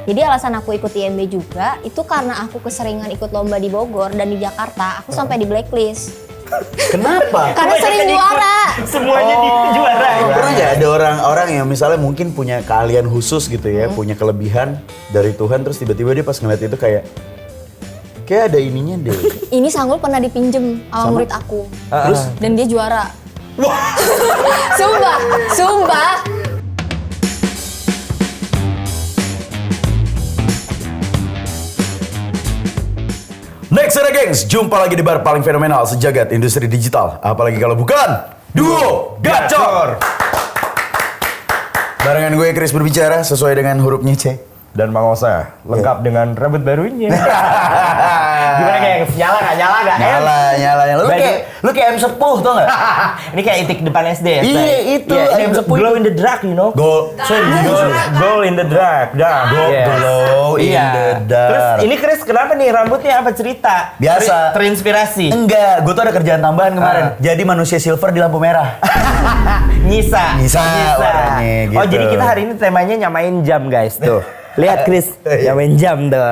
Jadi alasan aku ikut IMB juga itu karena aku keseringan ikut lomba di Bogor dan di Jakarta, aku sampai di blacklist. Kenapa? Karena sering juara. Semuanya di juara. Pernah nggak ada orang-orang yang misalnya mungkin punya keahlian khusus gitu ya, punya kelebihan dari Tuhan, terus tiba-tiba dia pas ngeliat itu kayak ada ininya deh. Ini Sanggul pernah dipinjem sama murid aku. Terus? Dan dia juara. Sumpah. Next era gengs, jumpa lagi di bar paling fenomenal sejagat industri digital. Apalagi kalau bukan Duo Gacor. Barengan gue Chris berbicara sesuai dengan hurufnya C. Dan Mang Osa, lengkap dengan rambut barunya. Gimana kayak nyala nggak? Nyala. Lu kayak M Sepuh tau nggak? Ini kayak itik depan SD ya? Iya, itu. Ini M Sepuh glow in the dark, you know? Glow in the dark. Glow in the dark. Terus ini Chris, kenapa nih rambutnya apa cerita? Biasa. Terinspirasi? Enggak, gue tuh ada kerjaan tambahan kemarin. Jadi manusia silver di lampu merah. Nyisa warnanya gitu. Oh, jadi kita hari ini temanya nyamain jam, guys, tuh. Lihat Chris, nyamain jam tuh.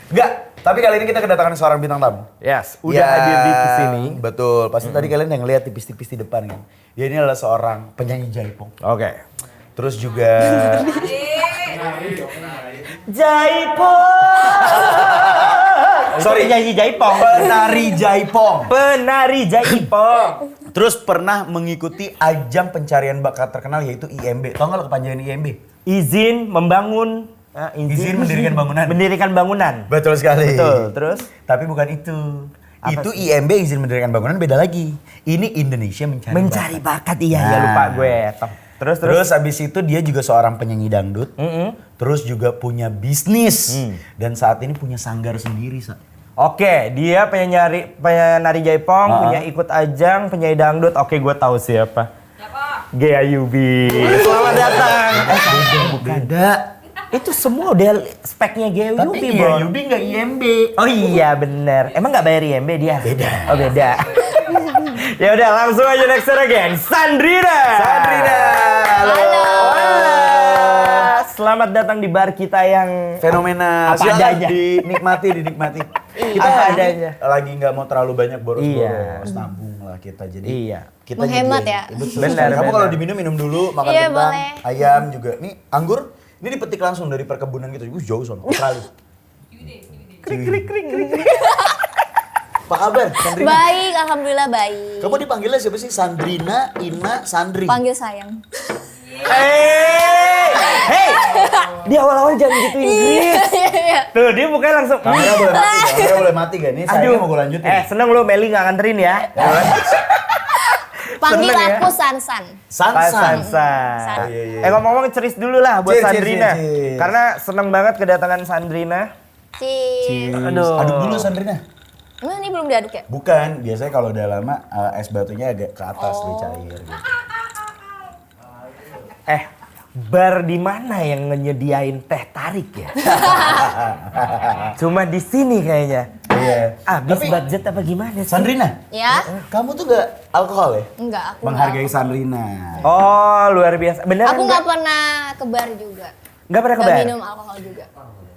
Enggak, tapi kali ini kita kedatangan seorang bintang tamu. Yes, udah hadir di sini. Betul, pasti tadi kalian yang lihat tipis-tipis di depan kan. Dia ini adalah seorang penyanyi jaipong. Oke. Terus juga Jaipong. Sorry, penyanyi jaipong. Penari jaipong. Jaipong. Terus pernah mengikuti ajang pencarian bakat terkenal yaitu IMB. Tahu nggak lo kepanjangan IMB? Izin membangun. Izin mendirikan bangunan. Mendirikan bangunan. Betul sekali. Betul. Terus? Tapi bukan itu. Apa Itu sih? IMB izin mendirikan bangunan beda lagi. Ini Indonesia mencari bakat. Iya, Nah. lupa gue. Terus. Habis itu dia juga seorang penyanyi dangdut. Terus juga punya bisnis. Dan saat ini punya sanggar sendiri, Sa. Oke, dia penyanyi jaipong, punya ikut ajang, penyanyi dangdut. Oke, gue tahu siapa. Gea Yubi. Selamat datang. Beda. Itu semua udah speknya Gea Tapi Yubi, Gea Bro. Yubi nggak IMB. Oh iya, bener. Emang nggak bayar IMB dia? Beda. Oh, beda. Ya udah, langsung aja next geng. Sandrina. Halo. Selamat datang di bar kita yang Fenomena. Apa Silakan adanya. dinikmati. Kita Apa hari ini adanya. lagi nggak mau terlalu banyak boros-boros, Iya. nabung lah kita. Jadi Iya. kita Menghemat jadi- ya. Betul. Benar, Kamu kalau benar. diminum dulu, makan Iya, kentang, boleh. ayam juga. Nih anggur, ini dipetik langsung dari perkebunan gitu. Jauh sono, Australia. Krik. Apa kabar, Sandrina? Baik, alhamdulillah baik. Kamu dipanggilnya siapa sih? Sandrina, Ina, Sandri. Panggil sayang. Hey, di awal-awal jangan gitu Inggris. Tuh dia mukanya langsung. Kamera boleh mati gak? Kamera boleh mati gak? Nih saya mau gue lanjutin. Seneng lu Meli nggak nganterin ya? Panggil Seneng ya? aku Sansan. Sansan. San. Oh, iya. Ngomong-ngomong ceris dulu lah buat Cheers, Sandrina. cheers. Karena seneng banget kedatangan Sandrina. Cheers. Aduh. Aduk dulu Sandrina. Emang ini belum diaduk ya? Bukan, biasanya kalau udah lama es batunya agak ke atas dia cair gitu. Bar di mana yang nyediain teh tarik ya? Cuma di sini kayaknya. Iya. Habis Tapi budget apa gimana sih? Sandrina, Ya? kamu tuh gak alkohol ya? Enggak, aku Menghargai Sandrina. Oh, luar biasa. Beneran Aku nggak pernah ke bar juga. Nggak pernah ke Nggak bar? minum alkohol juga.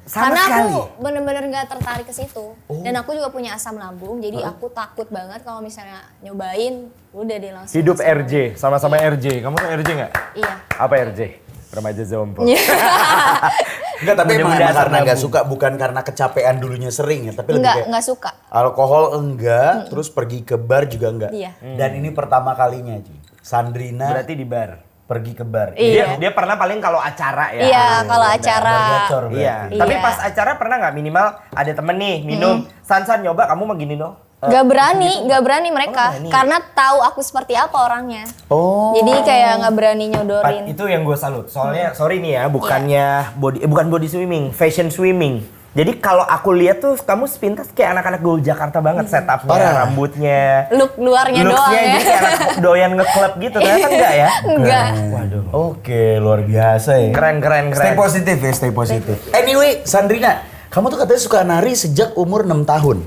Sama Karena sekali? aku bener-bener nggak tertarik ke situ. Dan aku juga punya asam lambung, jadi aku takut banget kalau misalnya nyobain, udah deh langsung. Hidup asam RJ, sama-sama RJ. Kamu tuh RJ nggak? lambung. Iya. Apa RJ? Remaja Zompo. Enggak, tapi emang Mudah-mudahan karena gak nabung. suka, bukan karena kecapean dulunya sering ya, tapi lebih kayak Nggak suka. alkohol enggak, terus pergi ke bar juga enggak. Iya. Dan ini pertama kalinya, Ji. Sandrina Berarti di bar. pergi ke bar. Iya. Dia pernah paling kalau acara ya. Iya, kalau acara. Bar gacor berarti. Iya. Iya. Tapi pas acara pernah nggak minimal ada temen nih minum. San nyoba kamu mau gini dong. Nggak berani mereka. berani. Karena tahu aku seperti apa orangnya. Oh. Jadi kayak nggak berani nyodorin. Itu yang gue salut. Soalnya sorry nih ya, bukannya bukan body swimming, fashion swimming. Jadi kalau aku lihat tuh kamu sepintas kayak anak-anak gaul Jakarta banget, setupnya, Parah. rambutnya, Look luarnya doang looksnya ya. jadi kayak anak doyan nge-club gitu. Ternyata enggak ya? Enggak. Waduh. Oke, luar biasa ya. Keren. Stay positif ya, stay positif. Anyway, Sandrina, kamu tuh katanya suka nari sejak umur 6 tahun.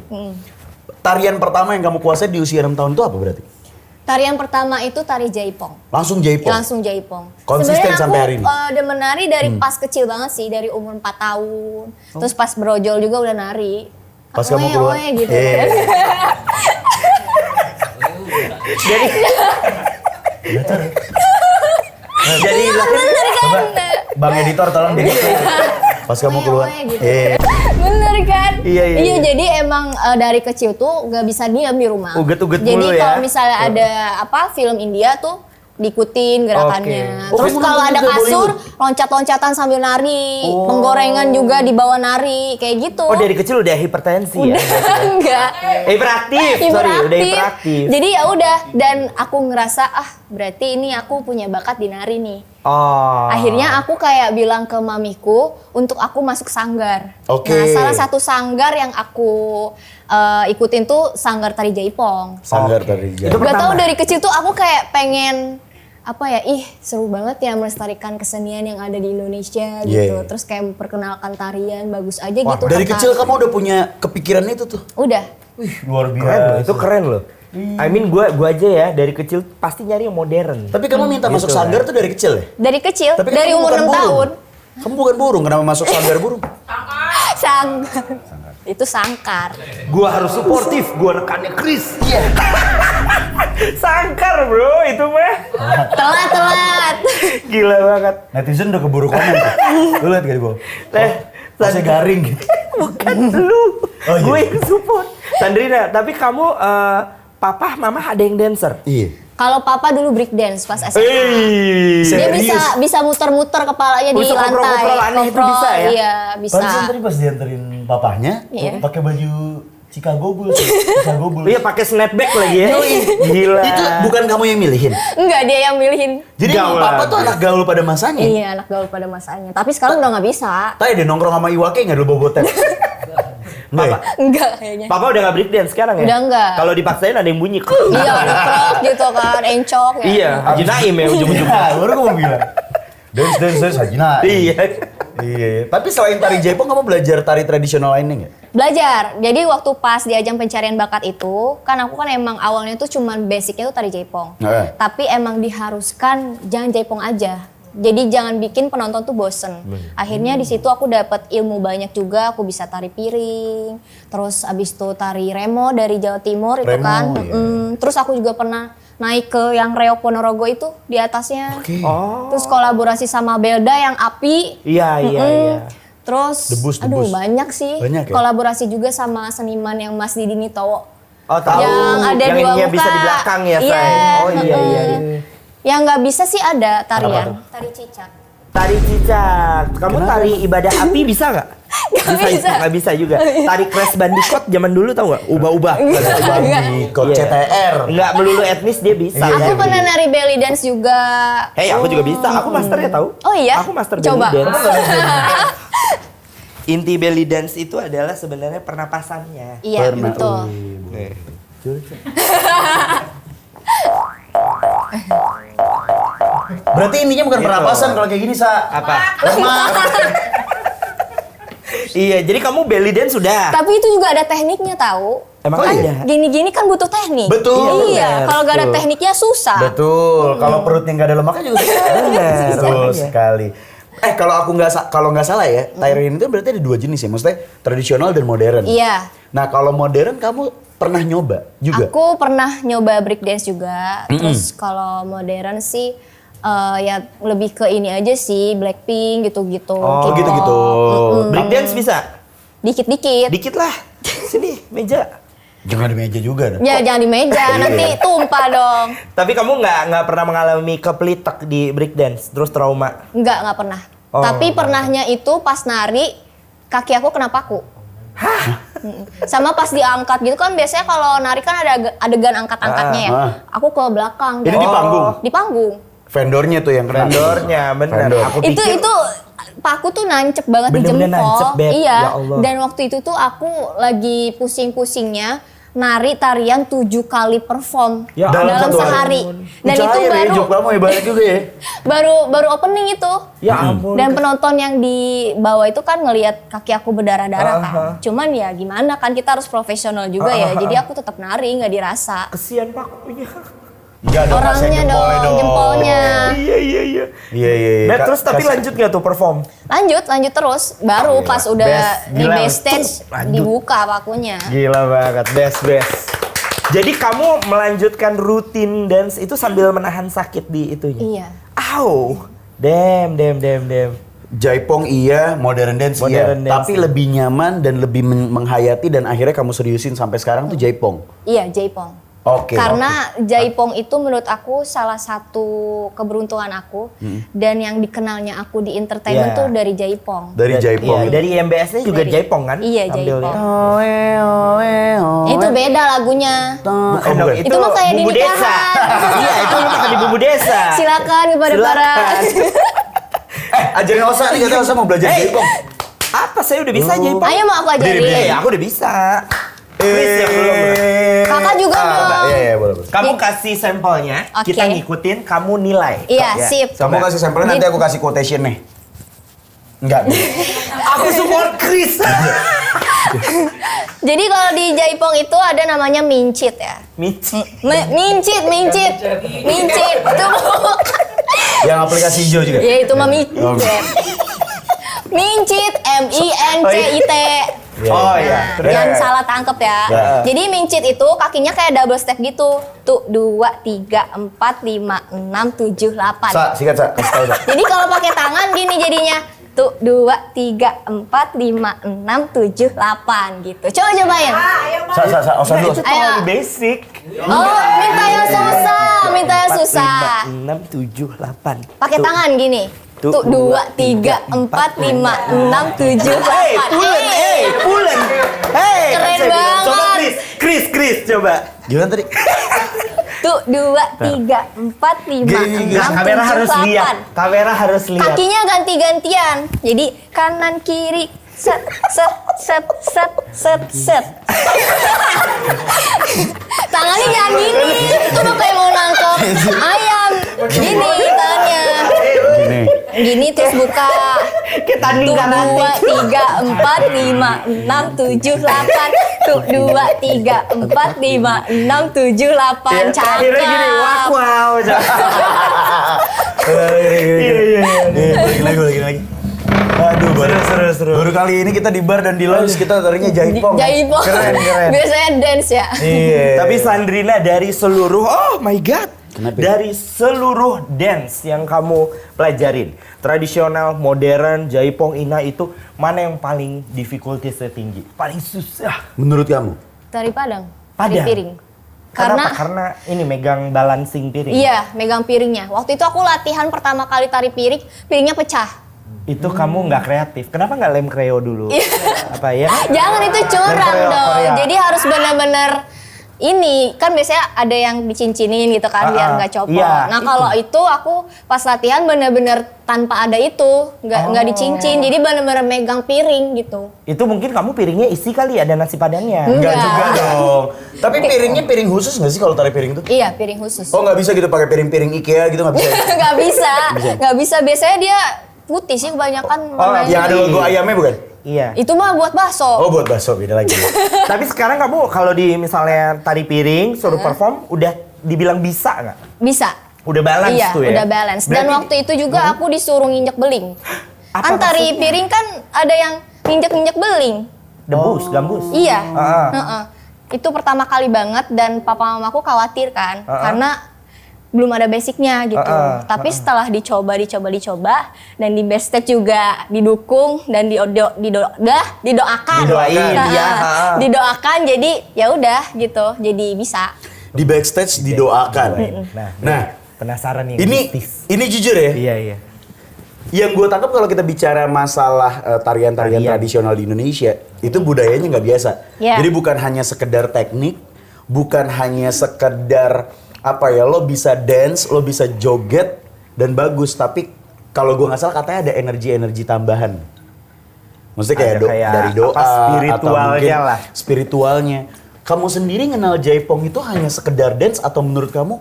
Tarian pertama yang kamu kuasai di usia 6 tahun itu apa berarti? Tarian pertama itu tari jaipong. Langsung jaipong? Langsung jaipong. Konsisten sampai hari ini? Sebenarnya aku udah menari dari pas kecil banget sih, dari umur 4 tahun. Terus pas brojol juga udah nari. Pas kamu keluar? Gitu. Jadi Bener kan? Bang editor tolong di pas kamu keluar. Gitu. Bener kan? Iya. Jadi emang dari kecil tuh gak bisa diam di rumah. Uget-uget Jadi mulu ya? kalau misalnya ada film India tuh diikutin gerakannya. Oke. Terus kamu kalau nonton ada juga kasur, Bollywood? loncat-loncatan sambil nari. Penggorengan juga dibawa nari, kayak gitu. Oh dari kecil udah hipertensi ya? Enggak. Hiperaktif, sorry udah hiperaktif. Jadi ya udah, dan aku ngerasa berarti ini aku punya bakat di nari nih. Oh. Akhirnya aku kayak bilang ke mamiku untuk aku masuk sanggar. Oke. Nah, salah satu sanggar yang aku ikutin tuh sanggar tari jaipong. Sanggar tari Itu jaipong. Gak tau pertama? dari kecil tuh aku kayak pengen seru banget ya melestarikan kesenian yang ada di Indonesia gitu. Yeah. Terus kayak memperkenalkan tarian bagus aja Wah, gitu. dari kata- kecil kamu udah punya kepikiran itu tuh? Udah. Wih, luar Keren loh, itu keren loh. I mean gua aja ya dari kecil pasti nyari yang modern. Tapi kamu minta masuk Gitu, sanggar tuh dari kecil ya? Dari kecil, Tapi kan dari kamu umur bukan 6 burung. tahun. Kamu bukan burung, kenapa masuk sanggar burung? Sanggar. Itu sangkar. Gua harus suportif, gua nekannya Chris. Iya. Sangkar bro, itu mah. Telat. Gila banget. Netizen udah keburu komen tuh. Lu liat gak di bawah? Masih garing gitu. Bukan lu. Oh, iya. Gue yang support. Sandrina, tapi kamu papa, mama ada yang dancer? Iya. Kalau papa dulu break dance pas SMA. Hey. Dia Serius? bisa muter-muter kepalanya di Bisa lantai. koprol-koprol aneh itu bisa ya? Iya, bisa. Pantesan tadi pas dianterin papahnya, Iya. pakai baju Chicago Bulls. Chicago Bulls. Iya pakai snapback lagi ya. Gila. Itu bukan kamu yang milihin. Enggak, dia yang milihin. Jadi emang Gaul papa tuh lagi. anak gaul pada masanya. Iya, anak gaul pada masanya. Tapi sekarang udah nggak bisa. Tadi dia nongkrong sama Iwake nggak dulu bobotan. Enggak ya? Enggak kayaknya. Papa udah gak break dance sekarang ya? Udah nggak. Kalau dipaksain ada yang bunyi. Iya, ngekrok gitu kan, encok ya. Iya, Haji Naim ya ujung-ujungnya. Nah, baru gue mau bilang. Dance Haji Naim. Iya. Iya. Tapi selain tari Jaipong, kamu belajar tari tradisional lainnya nggak? Belajar. Jadi waktu pas di ajang pencarian bakat itu, kan aku kan emang awalnya tuh cuman basicnya tuh tari jaipong. Tapi emang diharuskan jangan jaipong aja. Jadi jangan bikin penonton tuh bosen. Akhirnya di situ aku dapat ilmu banyak juga. Aku bisa tari piring, terus abis itu tari remo dari Jawa Timur itu Remo, kan. iya. Terus aku juga pernah naik ke yang Reok Ponorogo itu di atasnya. Oke. Oh. Terus kolaborasi sama Belda yang api. Iya. Terus, Debus. banyak sih. Banyak ya? Kolaborasi juga sama seniman yang Mas Didi Nitowo. Oh tahu. Yang ada yang dua ininya muka. bisa di belakang ya, Say. Iya. Oh iya. Yang nggak bisa sih ada Apa tarian. Tari cicak. Tari cicak. Kamu Kenapa? tari ibadah api bisa nggak? bisa. Nggak bisa juga. Tari Crash Bandicoot zaman dulu tau nggak? Ubah-ubah. Di Kod Iya. CTR. Nggak melulu etnis dia bisa. Iya, Aku iya. pernah nari belly dance juga. Hey, aku juga bisa. Aku master ya tahu. Oh iya? Aku master Coba. belly dance. Inti belly dance itu adalah sebenarnya pernapasannya. Iya, Pernah. betul. Nih. Berarti intinya bukan Gitu. pernapasan kalau kayak gini, Sa. Apa? Lemak. Iya, jadi kamu belly dance sudah. Tapi itu juga ada tekniknya tahu. Emang Oh, ada. iya? Gini-gini kan butuh teknik. Betul. Iya, Bener, kalau gak ada betul. tekniknya susah. Betul. Kalau perutnya nggak ada lemaknya juga susah. Bener. Betul Iya. sekali. Kalau aku nggak salah ya, tarian itu berarti ada dua jenis ya, maksudnya tradisional dan modern. Iya. Nah kalau modern kamu pernah nyoba juga? Aku pernah nyoba break dance juga. Terus kalau modern sih ya lebih ke ini aja sih, Blackpink gitu-gitu. Oh, K-pop. gitu-gitu. Break dance bisa? Dikit-dikit. Dikit lah. Sini, meja. Jangan di meja juga. Dah. Ya jangan di meja, nanti tumpah dong. Tapi kamu nggak pernah mengalami kepelitek di break dance, terus trauma? Nggak pernah. Oh. Tapi pernahnya itu pas nari, kaki aku kena paku. Sama pas diangkat gitu kan, biasanya kalau nari kan ada adegan angkat-angkatnya ya. Aku ke belakang. Ini di panggung? Di panggung. Vendornya tuh yang kena. Vendornya, bener. Vendor. Aku Itu pikir paku tuh nancep banget di Bener-bener jempol. nancep, Beb. Iya. Ya Allah. Dan waktu itu tuh aku lagi pusing-pusingnya nari tarian 7 kali perform Ya dalam satu sehari. Dan itu Cair ya, baru jok kamu ya banyak juga ya. baru opening itu. ya ampun. Dan penonton yang di bawah itu kan ngelihat kaki aku berdarah-darah kan. Aha. Cuman ya gimana kan, kita harus profesional juga ya. Jadi aku tetap nari, nggak dirasa. Kesian pakunya. Enggak dong, orangnya dong, jempolnya. Iya. Nah, terus tapi lanjut nggak tuh perform? Lanjut terus. Baru pas udah Best, di gila. base stage Lanjut. dibuka pakunya. Gila banget, best. Jadi kamu melanjutkan rutin dance itu sambil menahan sakit di itunya? Iya. Au, damn. Jaipong iya, modern dance Modern iya, dance, tapi iya. lebih nyaman dan lebih menghayati dan akhirnya kamu seriusin sampai sekarang tuh Jaipong. Iya, Jaipong. Oke. Karena Jaipong itu menurut aku salah satu keberuntungan aku dan yang dikenalnya aku di entertainment Iya. tuh dari Jaipong. Dari Jaipong. Iya, dari IMBS-nya juga Dari- Jaipong kan? Iya, Ambilnya. Jaipong. Itu beda lagunya. Bukan dong, Itu mah kayak di bumbu desa. nikahan. Iya, itu makan di bumbu desa. Silakan kepada para. Ajarin Osa nih, katanya Osa mau belajar Jaipong. Apa? Saya udah bisa Jaipong. Ayo mau aku ajarin. Aku udah bisa. Chris yang belum. Kakak juga dong. Iya, boleh. Kamu kasih sampelnya, Oke. kita ngikutin, kamu nilai. Iya, Ya. sip. Kamu kasih sampelnya, nanti aku kasih quotation nih. Enggak. Aku support Chris. Jadi kalau di Jaipong itu ada namanya mincit ya. Mici. Mincit. Itu Yang aplikasi hijau juga. ya itu mah mincit. Oh. Mincit, MINCIT. Oh iya. Jangan salah tangkep ya. Ya. Jadi mincit itu kakinya kayak double step gitu. Tuh 2, 3, 4, 5, 6, 7, 8. Sa, sikat Sa, kasih tau Sa. Jadi kalau pakai tangan gini jadinya. Tuh 2, 3, 4, 5, 6, 7, 8 gitu. Coba cobain. Sa, Osa dulu. Itu Ayo. terlalu basic. Oh, minta yang susah. 6, 7, 8. Pakai tangan gini. Tuh 2, 3, 4, 5, 6, 7, 8. Pulen. Hey, Keren Kak Cebi. banget. Coba Chris, coba. Gimana tadi? Tuh 2, 3, 4, 5, Gini, 6, 7, 8. Kamera harus lihat. Kamera harus lihat. Kakinya ganti-gantian. Jadi kanan kiri set. Tangannya jangan gini. Itu udah kayak mau nangkep ayam. Gini tangannya. Gini. Gini terus buka. Kita Tuh 2, 3, 4, 5, 6, 7, 8. Tuh 2, 3, 4, 5, 6, 7, 8. Akhirnya gini, wow. Iya. Balikin lagi. Aduh, Seru. baru kali ini kita di bar dan di lounge kita tadinya Jaipong. Jaipong. Keren. Biasanya dance ya. Iya. Tapi Sandrina dari seluruh, oh my god. Kenapa? Dari seluruh dance yang kamu pelajarin, tradisional, modern, Jaipong, Ina itu mana yang paling difficulty-nya tinggi? Paling susah. Menurut kamu? Tari Padang. Padang? Tari piring. Kenapa? Karena ini megang balancing piring. Iya, megang piringnya. Waktu itu aku latihan pertama kali tari piring, piringnya pecah. Itu kamu nggak kreatif. Kenapa nggak lem kreo dulu? Apa ya? Jangan itu curang Korea, dong. Korea. Jadi harus benar-benar ini kan biasanya ada yang dicincinin gitu kan biar nggak copot. Iya, Nah itu. kalau itu aku pas latihan benar-benar tanpa ada itu, nggak dicincin. Jadi benar-benar megang piring gitu. Itu mungkin kamu piringnya isi kali ada nasi padangnya. Enggak. Enggak juga dong. Tapi piringnya piring khusus nggak sih kalau tari piring itu? Iya piring khusus. Oh nggak bisa gitu pakai piring-piring IKEA gitu nggak bisa? nggak bisa. Biasanya dia putih sih kebanyakan. warnanya. Yang ada logo ayamnya bukan? Iya. Itu mah buat bakso. Oh buat bakso beda lagi. Tapi sekarang kamu kalau di misalnya tari piring suruh perform udah dibilang bisa nggak? Bisa. Udah balance Iya, tuh ya? udah balance. Dan Berarti- waktu itu juga aku disuruh nginjek beling. Apa Kan tari maksudnya? piring kan ada yang nginjek-nginjek beling. Debus, gambus. Iya. Ah. Heeh. Itu pertama kali banget dan papa mamaku khawatir kan karena belum ada basicnya gitu. Tapi setelah dicoba dan di backstage juga didukung dan didoakan. Didoain, Nah, iya. Didoakan jadi ya udah gitu. Jadi bisa. Di backstage didoakan. Nah, penasaran nih. ini jujur ya. Iya. Yang gue tangkap kalau kita bicara masalah tarian-tarian Tarian. tradisional di Indonesia, itu budayanya nggak biasa. Iya. Jadi bukan hanya sekedar teknik, bukan hanya sekedar apa ya, lo bisa dance, lo bisa joget dan bagus, tapi kalau gue nggak salah katanya ada energi-energi tambahan. Maksudnya kayak, Ada kayak dari doa apa, spiritualnya atau mungkin lah. spiritualnya. Kamu sendiri kenal Jaipong itu hanya sekedar dance atau menurut kamu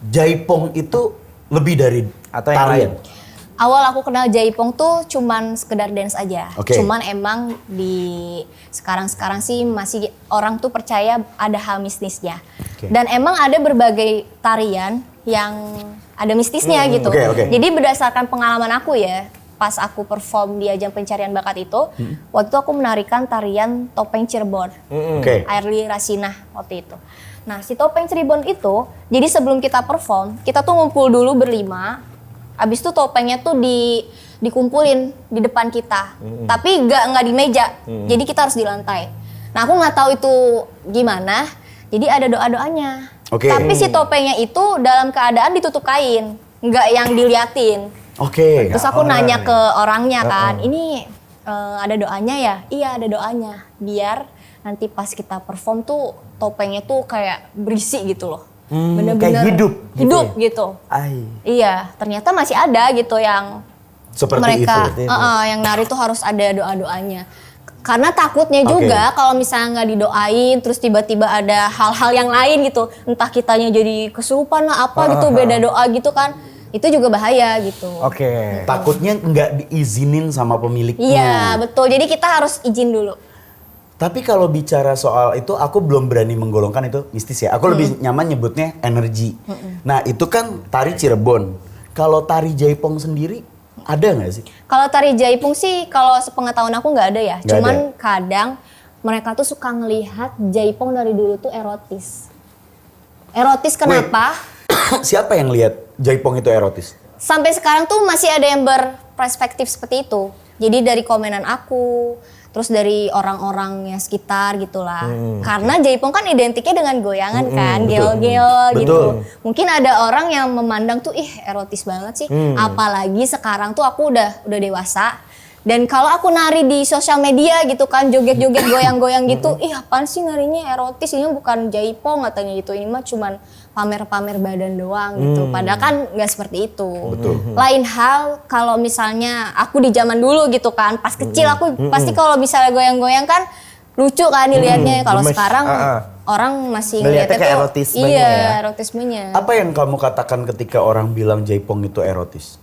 Jaipong itu lebih dari Atau yang tarian? lain? Awal aku kenal Jaipong tuh cuman sekedar dance aja. Oke. Cuman emang di sekarang sih masih orang tuh percaya ada hal mistisnya. Oke. Dan emang ada berbagai tarian yang ada mistisnya gitu. Oke. Jadi berdasarkan pengalaman aku ya, pas aku perform di ajang pencarian bakat itu, waktu itu aku menarikan tarian topeng Cirebon. Oke. Airly Rasinah waktu itu. Nah, si topeng Cirebon itu, jadi sebelum kita perform, kita tuh ngumpul dulu berlima. Abis itu topengnya tuh dikumpulin di depan kita. Tapi nggak di meja. Jadi kita harus di lantai. Nah, aku nggak tahu itu gimana. Jadi ada doa-doanya. Oke. Tapi si topengnya itu dalam keadaan ditutup kain, nggak yang diliatin. Oke. Terus aku nanya ke orangnya kan, ini ada doanya ya? Iya, ada doanya. Biar nanti pas kita perform tuh topengnya tuh kayak berisi gitu loh. Kayak hidup gitu. Ay. Iya, ternyata masih ada gitu yang Seperti mereka itu. yang nari tuh harus ada doa-doanya. Karena takutnya juga kalau misalnya nggak didoain, terus tiba-tiba ada hal-hal yang lain gitu, entah kitanya jadi kesurupan lah apa gitu, beda doa gitu kan, itu juga bahaya gitu. Oke. Takutnya nggak diizinin sama pemiliknya. Iya betul, jadi kita harus izin dulu. Tapi kalau bicara soal itu, aku belum berani menggolongkan itu mistis ya. Aku lebih nyaman nyebutnya energi. Nah itu kan tari Cirebon. Kalau tari Jaipong sendiri ada nggak sih? Kalau tari Jaipong sih, kalau sepengetahuan aku nggak ada ya. Nggak Cuman ada. kadang mereka tuh suka ngelihat Jaipong dari dulu tuh erotis. Erotis kenapa? Siapa yang lihat Jaipong itu erotis? Sampai sekarang tuh masih ada yang berperspektif seperti itu. Jadi dari komenan aku, terus dari orang-orang yang sekitar gitulah. Karena Jaipong kan identiknya dengan goyangan kan, gel-gel gitu. Mungkin ada orang yang memandang tuh ih erotis banget sih. Apalagi sekarang tuh aku udah dewasa. Dan kalau aku nari di sosial media gitu kan, joget-joget goyang-goyang gitu, ih apaan sih narinya erotis, ini bukan Jaipong katanya gitu. Ini mah cuman pamer-pamer badan doang gitu. Padahal kan nggak seperti itu. Lain hal kalau misalnya aku di zaman dulu gitu kan, pas kecil aku pasti kalau misalnya goyang-goyang kan lucu kan dilihatnya. Kalau sekarang orang masih Ngeliatnya ngeliatnya kayak tuh erotismenya iya, ya. erotismenya. Apa yang kamu katakan ketika orang bilang Jaipong itu erotis?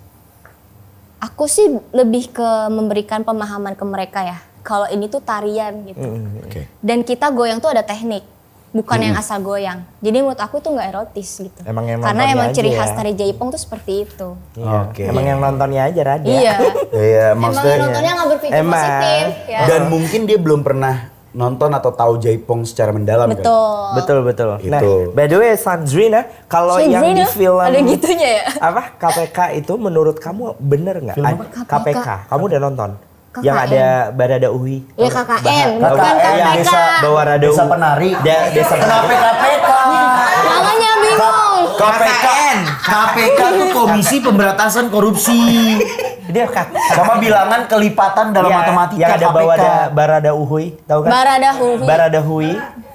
Aku sih lebih ke memberikan pemahaman ke mereka ya. Kalau ini tuh tarian gitu. Oke. Dan kita goyang tuh ada teknik. Bukan yang asal goyang. Jadi menurut aku tuh nggak erotis gitu. Emang yang Karena nontonnya emang aja ciri ya. khas tari Jaipong tuh seperti itu. Iya. Oke. Emang yang nontonnya aja Radia. Iya. Iya, Emang maksudnya. nontonnya nggak berpikir Emang. positif. Ya. Dan mungkin dia belum pernah nonton atau tahu Jaipong secara mendalam kan? Betul. Betul. Nah, Itu. by the way Sandrina, kalau yang di film ada gitunya ya. apa KPK itu menurut kamu bener nggak? Film apa? KPK. Kamu udah nonton? KKN. Yang ada Barada Uwi. Ya KKN, Bah- bukan KKN, KPK. Desa Bawarada Desa Uwi. penari. Desa penari. KPK. Makanya bingung. KPK tuh Komisi Pemberantasan Korupsi. Dia KPK. Sama bilangan kelipatan dalam Iya, matematika yang ada KPK. Barada Uwi, tahu kan? Barada Huhi. Barada Uwi.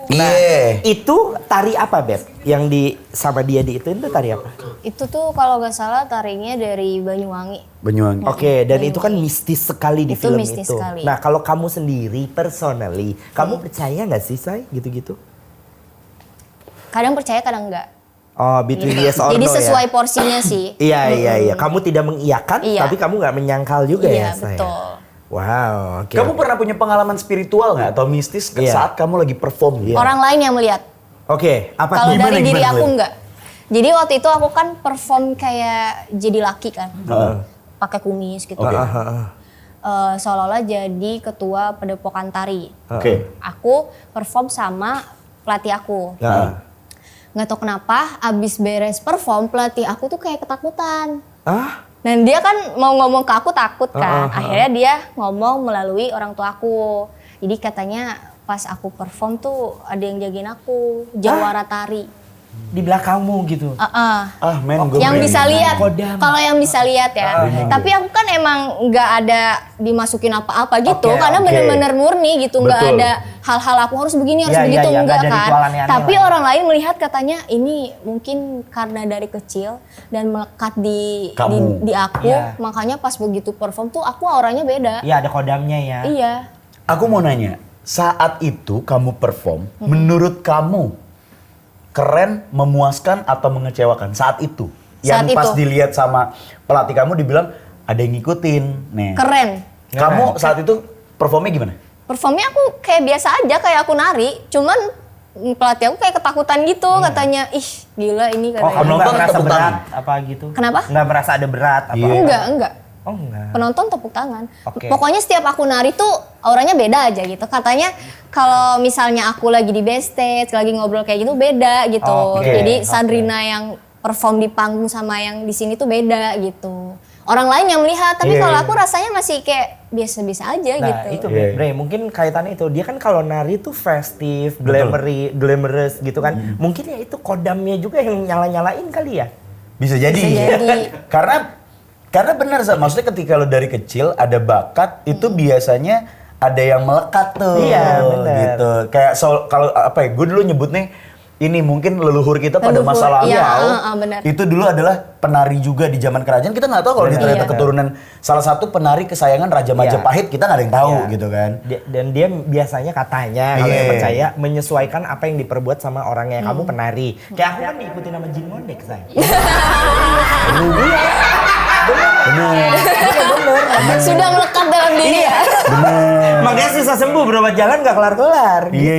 Iya. Itu tari apa, Beb? Yang di sama dia di itu tari apa? Itu tuh kalau nggak salah tarinya dari Banyuwangi. Banyuwangi. Oke, dan itu kan mistis sekali di Itu film mistis itu. sekali. Nah, kalau kamu sendiri, personally, kamu percaya nggak sih, Say? Gitu-gitu? Kadang percaya, kadang enggak. Oh, between yes or Jadi no sesuai ya? porsinya sih. Iya. Kamu tidak mengiyakan, Iya. tapi kamu nggak menyangkal juga Iya, ya, Say? betul. Wow, oke. Kamu pernah punya pengalaman spiritual nggak atau mistis Iya. saat kamu lagi perform? Iya. Orang lain yang melihat. Oke, apa Kalau gimana, dari diri gimana, aku gimana? enggak. Jadi waktu itu aku kan perform kayak jadi laki kan. Pakai kumis gitu. Oke. Seolah-olah jadi ketua padepokan tari. Oke. Aku perform sama pelatih aku. Nah. Nggak tahu kenapa abis beres perform pelatih aku tuh kayak ketakutan. Ah? Dan dia kan mau ngomong ke aku takut kan. Akhirnya dia ngomong melalui orang tua aku. Jadi katanya pas aku perform tuh ada yang jagain aku, jawara tari. Di belakangmu gitu? Men, gue Yang bisa lihat, Kodam. kalau yang bisa lihat ya. Tapi aku kan emang nggak ada dimasukin apa-apa gitu, Oke, karena oke. bener-bener murni gitu, nggak Betul. ada hal-hal aku harus begini, harus Iya, begitu, iya, enggak nggak ada kan. ritual aneh-aneh Tapi lah. orang lain melihat katanya ini mungkin karena dari kecil dan melekat di Kamu. di aku, Iya. makanya pas begitu perform tuh aku auranya beda. Iya, ada kodamnya ya. Iya. Aku mau nanya, saat itu kamu perform, menurut kamu keren, memuaskan atau mengecewakan saat itu? Yang Saat pas itu. dilihat sama pelatih kamu dibilang, ada yang ngikutin. Nih. Keren. Kamu saat itu performnya gimana? Performnya aku kayak biasa aja, kayak aku nari. Cuman pelatih aku kayak ketakutan gitu, katanya, ih gila ini Oh, katanya. kamu nggak Penonton merasa tepuk berat tangan. apa gitu? Kenapa? Nggak merasa ada berat apa? Iya. Enggak. Oh enggak. Penonton tepuk tangan. Oke. Pokoknya setiap aku nari tuh auranya beda aja gitu. Katanya kalau misalnya aku lagi di backstage, lagi ngobrol kayak gitu beda gitu. Oke, Jadi oke. Sandrina yang perform di panggung sama yang di sini tuh beda gitu. Orang lain yang melihat, tapi Iya, kalau iya. aku rasanya masih kayak biasa-biasa aja Nah gitu. itu Iya. Bre, mungkin kaitannya itu. Dia kan kalau nari tuh festive, glamorous gitu kan. Mungkin ya itu kodamnya juga yang nyala-nyalain kali ya. Bisa jadi. Bisa jadi. karena benar Sa. Maksudnya ketika lo dari kecil ada bakat itu biasanya ada yang melekat tuh. Iya, benar. Gitu. Kayak kalau apa ya? Gue dulu nyebutnya ini mungkin leluhur kita pada Leluhur, masa lalu iya, benar. itu dulu adalah penari juga di zaman kerajaan. Kita nggak tahu kalau dia Benar. ternyata Iya. keturunan salah satu penari kesayangan Raja Majapahit. Kita nggak ada yang tahu Iya. gitu kan. Dan dia biasanya katanya kalau Iya. yang percaya menyesuaikan apa yang diperbuat sama orangnya. Kamu penari. Kayak aku kan diikuti nama Jin Ngondek, say. Sudah melekat dalam diri ya. Makanya susah sembuh, berobat jalan gak kelar-kelar. Iya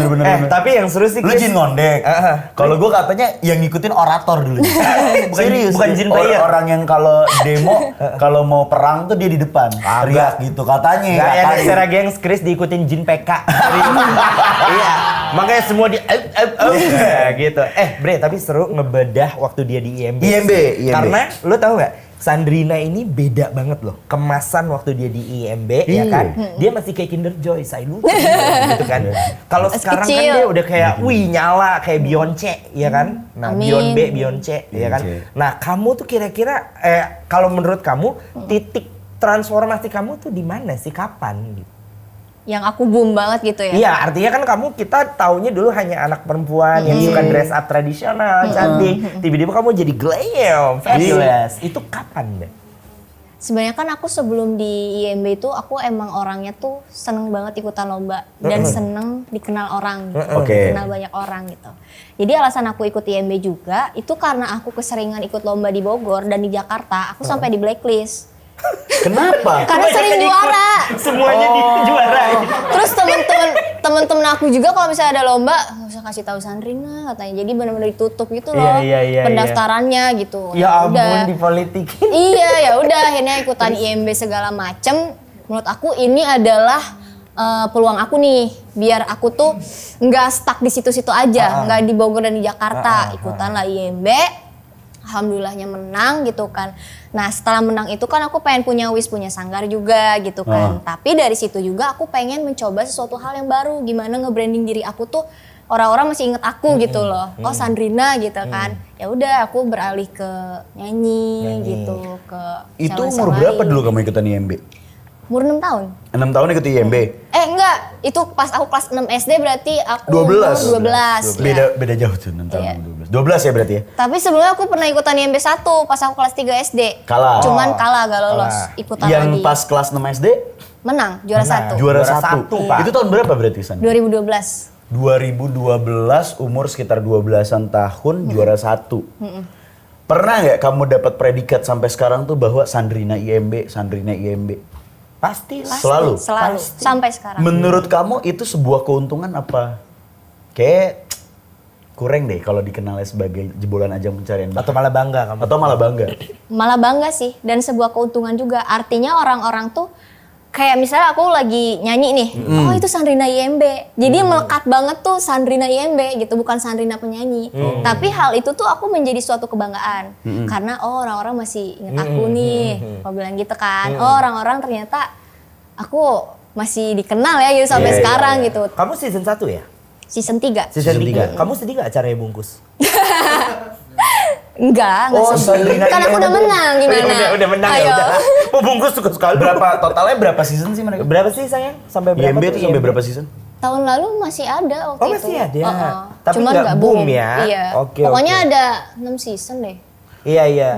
bener. Tapi yang seru sih Lu Chris, jin ngondek. Kalau gue katanya yang ngikutin orator dulu. Serius. bukan jin player. Orang yang kalau demo, kalau mau perang tuh dia di depan. Teriak gitu katanya. Gak ya, katanya. Nexera Gengs Chris diikutin Jin PK. Iya, makanya semua di gitu. Bre, tapi seru ngebedah waktu dia di IMB. IMB. Karena lu tahu nggak, Sandrina ini beda banget loh. Kemasan waktu dia di IMB ya kan, dia masih kayak Kinder Joy, saya lupa gitu kan. Kalau Masih sekarang kan kecil. dia udah kayak, wih nyala kayak Beyonce ya kan. Nah, Amin. Beyonce ya kan. Beyonce. Nah, kamu tuh kira-kira kalau menurut kamu titik transformasi kamu tuh di mana sih, kapan gitu? Yang aku boom banget gitu ya. Iya, artinya kan kita taunya dulu hanya anak perempuan yang suka dress up tradisional, cantik. Tiba-tiba kamu jadi glam, fabulous. Itu kapan deh? Sebenarnya kan aku sebelum di IMB itu aku emang orangnya tuh seneng banget ikutan lomba dan seneng dikenal orang, Oke. dikenal banyak orang gitu. Jadi alasan aku ikut IMB juga itu karena aku keseringan ikut lomba di Bogor dan di Jakarta, aku sampai di blacklist. Kenapa? Karena sering juara. Semuanya di juara. Terus temen-temen aku juga kalau misalnya ada lomba nggak usah kasih tahu Sandrina katanya. Jadi benar-benar ditutup gitu loh Iya. pendaftarannya gitu. Ya ampun, udah. dipolitikin. Iya ya udah akhirnya ikutan IMB segala macem. Menurut aku ini adalah peluang aku nih biar aku tuh nggak stuck di situ-situ aja, nggak di Bogor dan di Jakarta. Ikutan lah IMB. Alhamdulillahnya menang gitu kan. Nah setelah menang itu kan aku pengen punya sanggar juga gitu kan. Tapi dari situ juga aku pengen mencoba sesuatu hal yang baru. Gimana nge-branding diri aku tuh orang-orang masih inget aku gitu loh. Oh Sandrina gitu kan. Ya udah aku beralih ke nyanyi gitu. Itu challenge umur yang berapa lain. dulu kamu ikut IMB? Umur 6 tahun. 6 tahun ikut IMB? Enggak, itu pas aku kelas 6 SD berarti aku 12. umur 12. ya. Beda jauh tuh 6 tahun Iya. sama 12. 12 ya berarti ya? Tapi sebelumnya aku pernah ikutan IMB 1 pas aku kelas 3 SD. Kalah. Cuman kalah gak lolos Kalah. ikutan Yang lagi. pas kelas 6 SD Menang, juara Menang. 1. juara Juara 1. satu, Pak. Itu tahun berapa berarti San? 2012. 2012 umur sekitar 12-an tahun juara 1. Pernah nggak kamu dapat predikat sampai sekarang tuh bahwa Sandrina IMB? Pasti lah. Selalu? Selalu, sampai sekarang. Menurut kamu itu sebuah keuntungan apa? Kayak kurang deh kalau dikenalnya sebagai jebolan ajang pencarian bakat. Atau malah bangga kamu? Atau malah bangga? Malah bangga sih dan sebuah keuntungan juga. Artinya orang-orang tuh kayak misalnya aku lagi nyanyi nih, oh itu Sandrina IMB. Jadi melekat banget tuh Sandrina IMB gitu, bukan Sandrina penyanyi. Tapi hal itu tuh aku menjadi suatu kebanggaan. Karena oh orang-orang masih ingat aku nih. Aku bilang gitu kan. Oh orang-orang ternyata aku masih dikenal ya gitu sampai Iya, sekarang iya. gitu. Kamu season 1 ya? Season 3. Season Season 3. Kamu sedih gak acaranya bungkus? Enggak Oh, sedih. Sandrina Kan aku IMB. udah menang gimana? Udah menang ya Ayo. udah. Mau bungkus suka sekali. Totalnya berapa season sih mereka? Berapa sih sayang? Sampai berapa IMB tuh itu sampai berapa season? Tahun lalu masih ada waktu Oh, itu. masih ada. Tapi Cuman nggak nggak boom ya? Iya. Oke, Pokoknya oke. ada 6 season deh. Iya.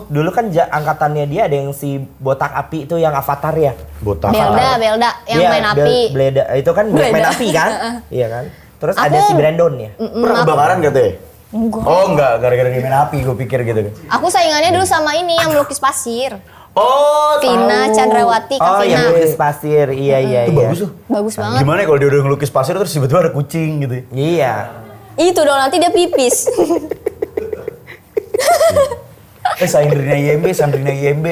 Dulu kan angkatannya dia ada yang si botak api itu yang avatar ya. Botak. Belda yang Iya, main api. Belda itu kan main Belda. api kan? Iya kan? Terus Aku- ada si Brandon ya. Pernah kebakaran katanya? Enggak. Oh enggak, gara-gara dia main api gue pikir gitu. Aku saingannya dulu sama ini yang melukis pasir. Oh, Vina tahu. Chandrawati, Kak Oh, Vina. yang lukis pasir. Iya. Itu bagus tuh. Bagus banget. Gimana ya kalau dia udah ngelukis pasir terus tiba-tiba ada kucing gitu ya? Iya. Itu dong nanti dia pipis. Sandrina YMB.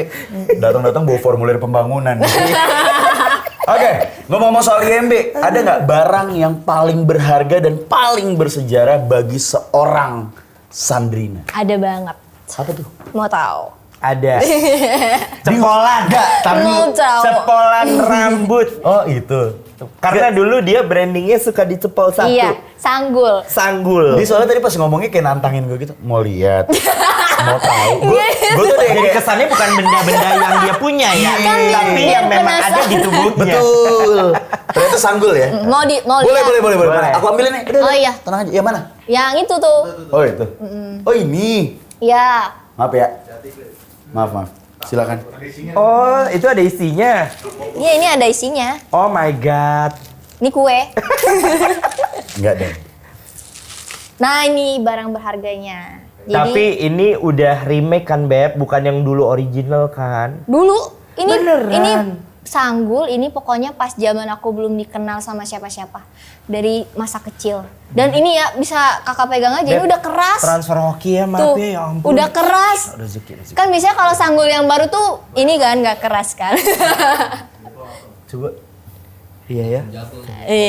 Datang-datang bawa formulir pembangunan. Oke, ngomong-ngomong soal YMB, ada nggak barang yang paling berharga dan paling bersejarah bagi seorang Sandrina? Ada banget. Apa tuh? Mau tahu? Ada. Cepolan. Enggak, Mau tahu? Cepolan rambut. Oh itu. Karena dulu dia brandingnya suka dicepol satu. Iya, sanggul. Sanggul. Dia soalnya tadi pas ngomongnya kayak nantangin gue gitu. Mau lihat, mau tahu. Gue tuh deh Jadi kayak kesannya bukan benda-benda yang dia punya ya, Kan tapi biar yang memang ada penasaran. di tubuhnya. betul. Ternyata sanggul ya. Mau Boleh, lihat? boleh. Boleh. Aku ambilin nih. Udah, Oh, udah. iya. Tenang aja. Yang mana? Yang itu tuh. Oh itu. Oh ini. Ya. Maaf ya. Maaf. Silakan. Oh, itu ada isinya. Iya, ini ada isinya. Oh my god. Ini kue. Enggak deh. Nah, ini barang berharganya. Jadi Tapi ini udah remake kan, Beb? Bukan yang dulu original kan? dulu ini Beneran? sanggul ini pokoknya pas zaman aku belum dikenal sama siapa-siapa dari masa kecil. Dan ini ya bisa kakak pegang aja, ini Beb, udah keras. Transfer hoki ya, Tuh, maaf ya ampun. udah keras. Rezeki. Kan biasanya kalau sanggul yang baru tuh ini kan nggak keras kan. Coba. Iya ya?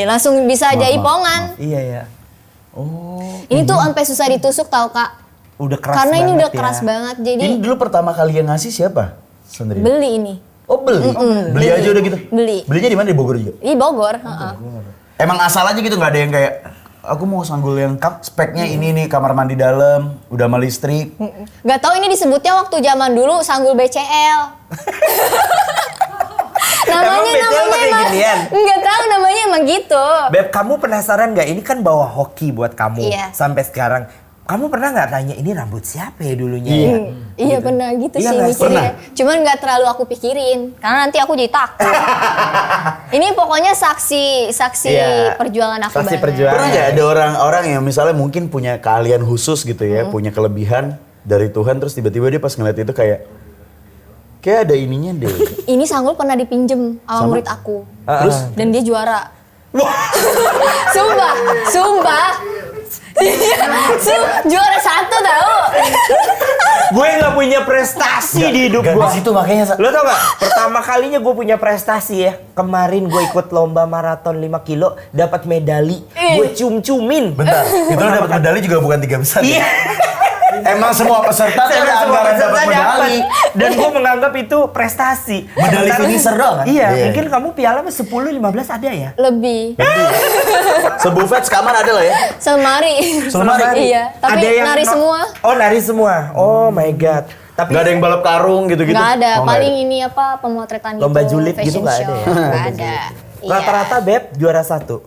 Langsung bisa Maaf, jaipongan. Iya ya. Ini tuh sampai susah ditusuk tau Kak. Udah keras Karena ini banget udah ya. keras banget. Jadi Ini dulu pertama kali yang ngasih siapa? Sandrina. beli ini. Oh beli? Beli aja udah gitu? Beli. Belinya di mana? Di Bogor juga? Di Bogor, heeh. Emang asal aja gitu, nggak ada yang kayak aku mau sanggul yang speknya ini nih, kamar mandi dalam, udah sama listrik. Gak tahu ini disebutnya waktu zaman dulu sanggul BCL. Emang BCL pakai ginian? Nggak tahu namanya emang gitu. Beb, kamu penasaran nggak? Ini kan bawa hoki buat kamu Iya. sampai sekarang. Kamu pernah nggak tanya ini rambut siapa ya dulunya? Iya. ya? Iya pernah gitu Iya sih nggak sih? mikirnya. Cuman nggak terlalu aku pikirin karena nanti aku jadi takut. Ini pokoknya saksi Iya. perjuangan aku Saksi banget. perjuangan. Pernah nggak ada orang-orang yang misalnya mungkin punya keahlian khusus gitu ya, punya kelebihan dari Tuhan, terus tiba-tiba dia pas ngeliat itu kayak ada ininya deh. Ini sanggul pernah dipinjem sama Sama? murid aku. Terus Dan dia juara. Sumpah. Juara 1 tau. Gue nggak punya prestasi di hidup Gak gue. di situ makanya. Lo tau gak? Pertama kalinya gue punya prestasi ya. Kemarin gue ikut lomba maraton 5 kilo, dapat medali. Gue cium-ciumin. Bentar, itu lo dapat medali juga bukan 3 besar. Iya. Emang semua peserta tuh Semua ada anggaran peserta dapat medali. dapat. Dan gue menganggap itu prestasi. Medali Sementara- finisher doang kan? Iya, Iya. mungkin kamu piala 10-15 ada ya? Lebih. Sebufet sekamar ada lah ya. Selemari. Selemari? Iya, tapi Ada yang nari semua. Oh, nari semua. Oh my god. Tapi Gak ada yang balap karung gitu-gitu. Nggak ada, Oh, nggak paling ada. ini apa pemotretan Lomba gitu, julid gitu fashion nggak ada show. ya? Nggak ada. Iya. rata-rata Beb juara 1.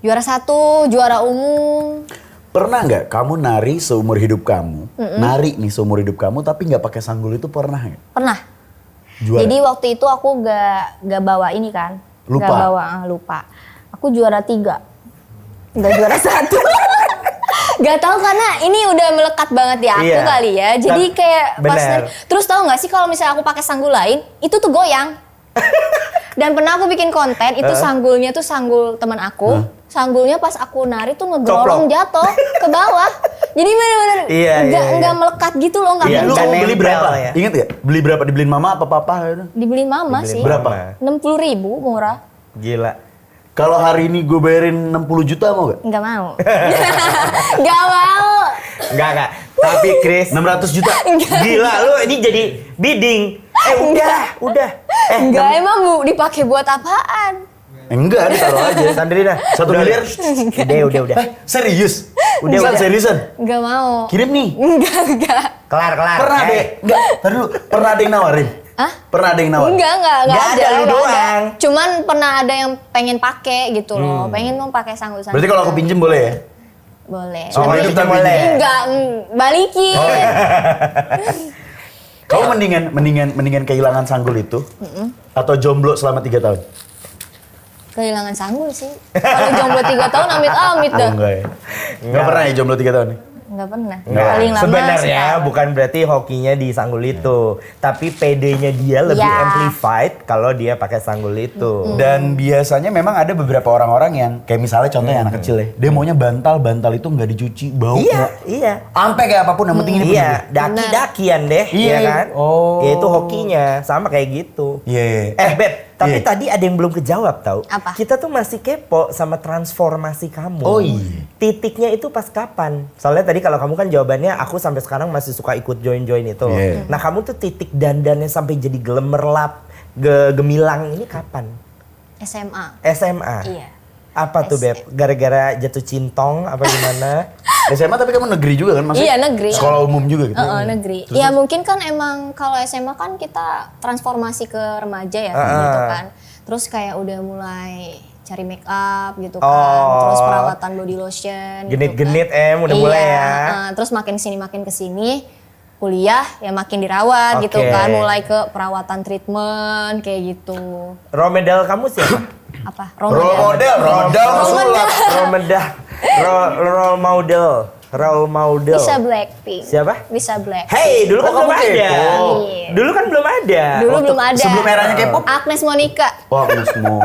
Juara 1, juara umum. Pernah nggak kamu nari seumur hidup kamu? Nari nih seumur hidup kamu tapi nggak pakai sanggul itu pernah nggak? Pernah. Juara. Jadi waktu itu aku gak bawa ini kan. Lupa. Gak bawa, lupa. Aku juara 3. Gak juara 1. Gak tahu karena ini udah melekat banget di aku Iya. kali ya. Jadi kayak pas Bener. terus tahu nggak sih kalau misalnya aku pakai sanggul lain, itu tuh goyang. Dan pernah aku bikin konten itu sanggulnya tuh sanggul teman aku. Sanggulnya pas aku nari tuh ngegrolong Coplok. jatuh ke bawah. Jadi bener-bener Iya, iya, iya. nggak melekat gitu loh, nggak Iya, Lu Nggak kamu beli nempel berapa? ya. Ingat ya? Beli berapa? Dibeliin mama apa papa gitu? Dibeliin mama Dibeliin sih. Berapa? 60.000 murah. Gila. Kalau hari ini gue bayarin 60 juta mau gak? Nggak mau. Nggak mau. Enggak. Tapi Chris, 600 juta? gila lu ini jadi bidding. Udah. Nggak emang bu dipakai buat apaan? Enggak, ditaruh aja. Sandrina, 1 udah. miliar? Udah. Serius? Udah. Seriusan? Nggak mau. Kirim nih. Enggak. Kelar. Pernah deh. Enggak, tadi dulu. Pernah ada yang nawarin? Hah? Pernah ada yang nawarin? Enggak Nggak ada, lu nggak ada. doang. Cuman pernah ada yang pengen pakai gitu loh. Pengen mau pakai sanggul-sanggul. Berarti kalau aku pinjem boleh ya? boleh. Seumur Oh, hidup itu tapi boleh. Enggak, balikin. Oh, iya. Kamu mendingan kehilangan sanggul itu atau jomblo selama 3 tahun? Kehilangan sanggul sih. Kalau jomblo 3 tahun amit-amit dah. Enggak ya? Enggak pernah ya jomblo 3 tahun nih? Nggak pernah. Nggak. Paling lama Sebenarnya setahun. bukan berarti hokinya di sanggul itu, tapi PD-nya dia lebih Ya. amplified kalau dia pakai sanggul itu. Dan biasanya memang ada beberapa orang-orang yang kayak misalnya contohnya anak kecil ya, dia maunya bantal itu nggak dicuci, bau Iya, nggak. iya. Sampai kayak apapun yang penting ini Iya, bener. daki-dakian deh, Iya, ya iya. kan? Oh. Ya itu hokinya, sama kayak gitu. Iya. Beb, tapi Iya. tadi ada yang belum kejawab tau. Apa? Kita tuh masih kepo sama transformasi kamu. Oh iya. Titiknya itu pas kapan? Soalnya tadi kalau kamu kan jawabannya aku sampai sekarang masih suka ikut join-join itu. Iya. Nah kamu tuh titik dandannya sampai jadi gelemerlap, gemilang ini kapan? SMA. SMA? Iya. Apa tuh Beb? Gara-gara jatuh cintong apa gimana? SMA tapi kamu negeri juga kan maksudnya? Iya, negeri. Sekolah umum juga gitu. Negeri. Ya mungkin kan emang kalau SMA kan kita transformasi ke remaja ya gitu kan. Terus kayak udah mulai cari make up gitu kan. Oh. Terus perawatan body lotion. Genit-genit gitu kan. udah mulai ya. Terus makin kesini kuliah ya makin dirawat gitu Oke. kan. Mulai ke perawatan treatment kayak gitu. Role model kamu siapa? Apa? Role model Rasulullah. Role model. Bisa Blackpink. Siapa? Bisa Black. Hey, dulu kan Oh, belum kamu ada. kepo. Iya. Dulu kan belum ada. Dulu belum ada. sebelum eranya K-pop? Agnes Monica. Wah, Agnes Mo.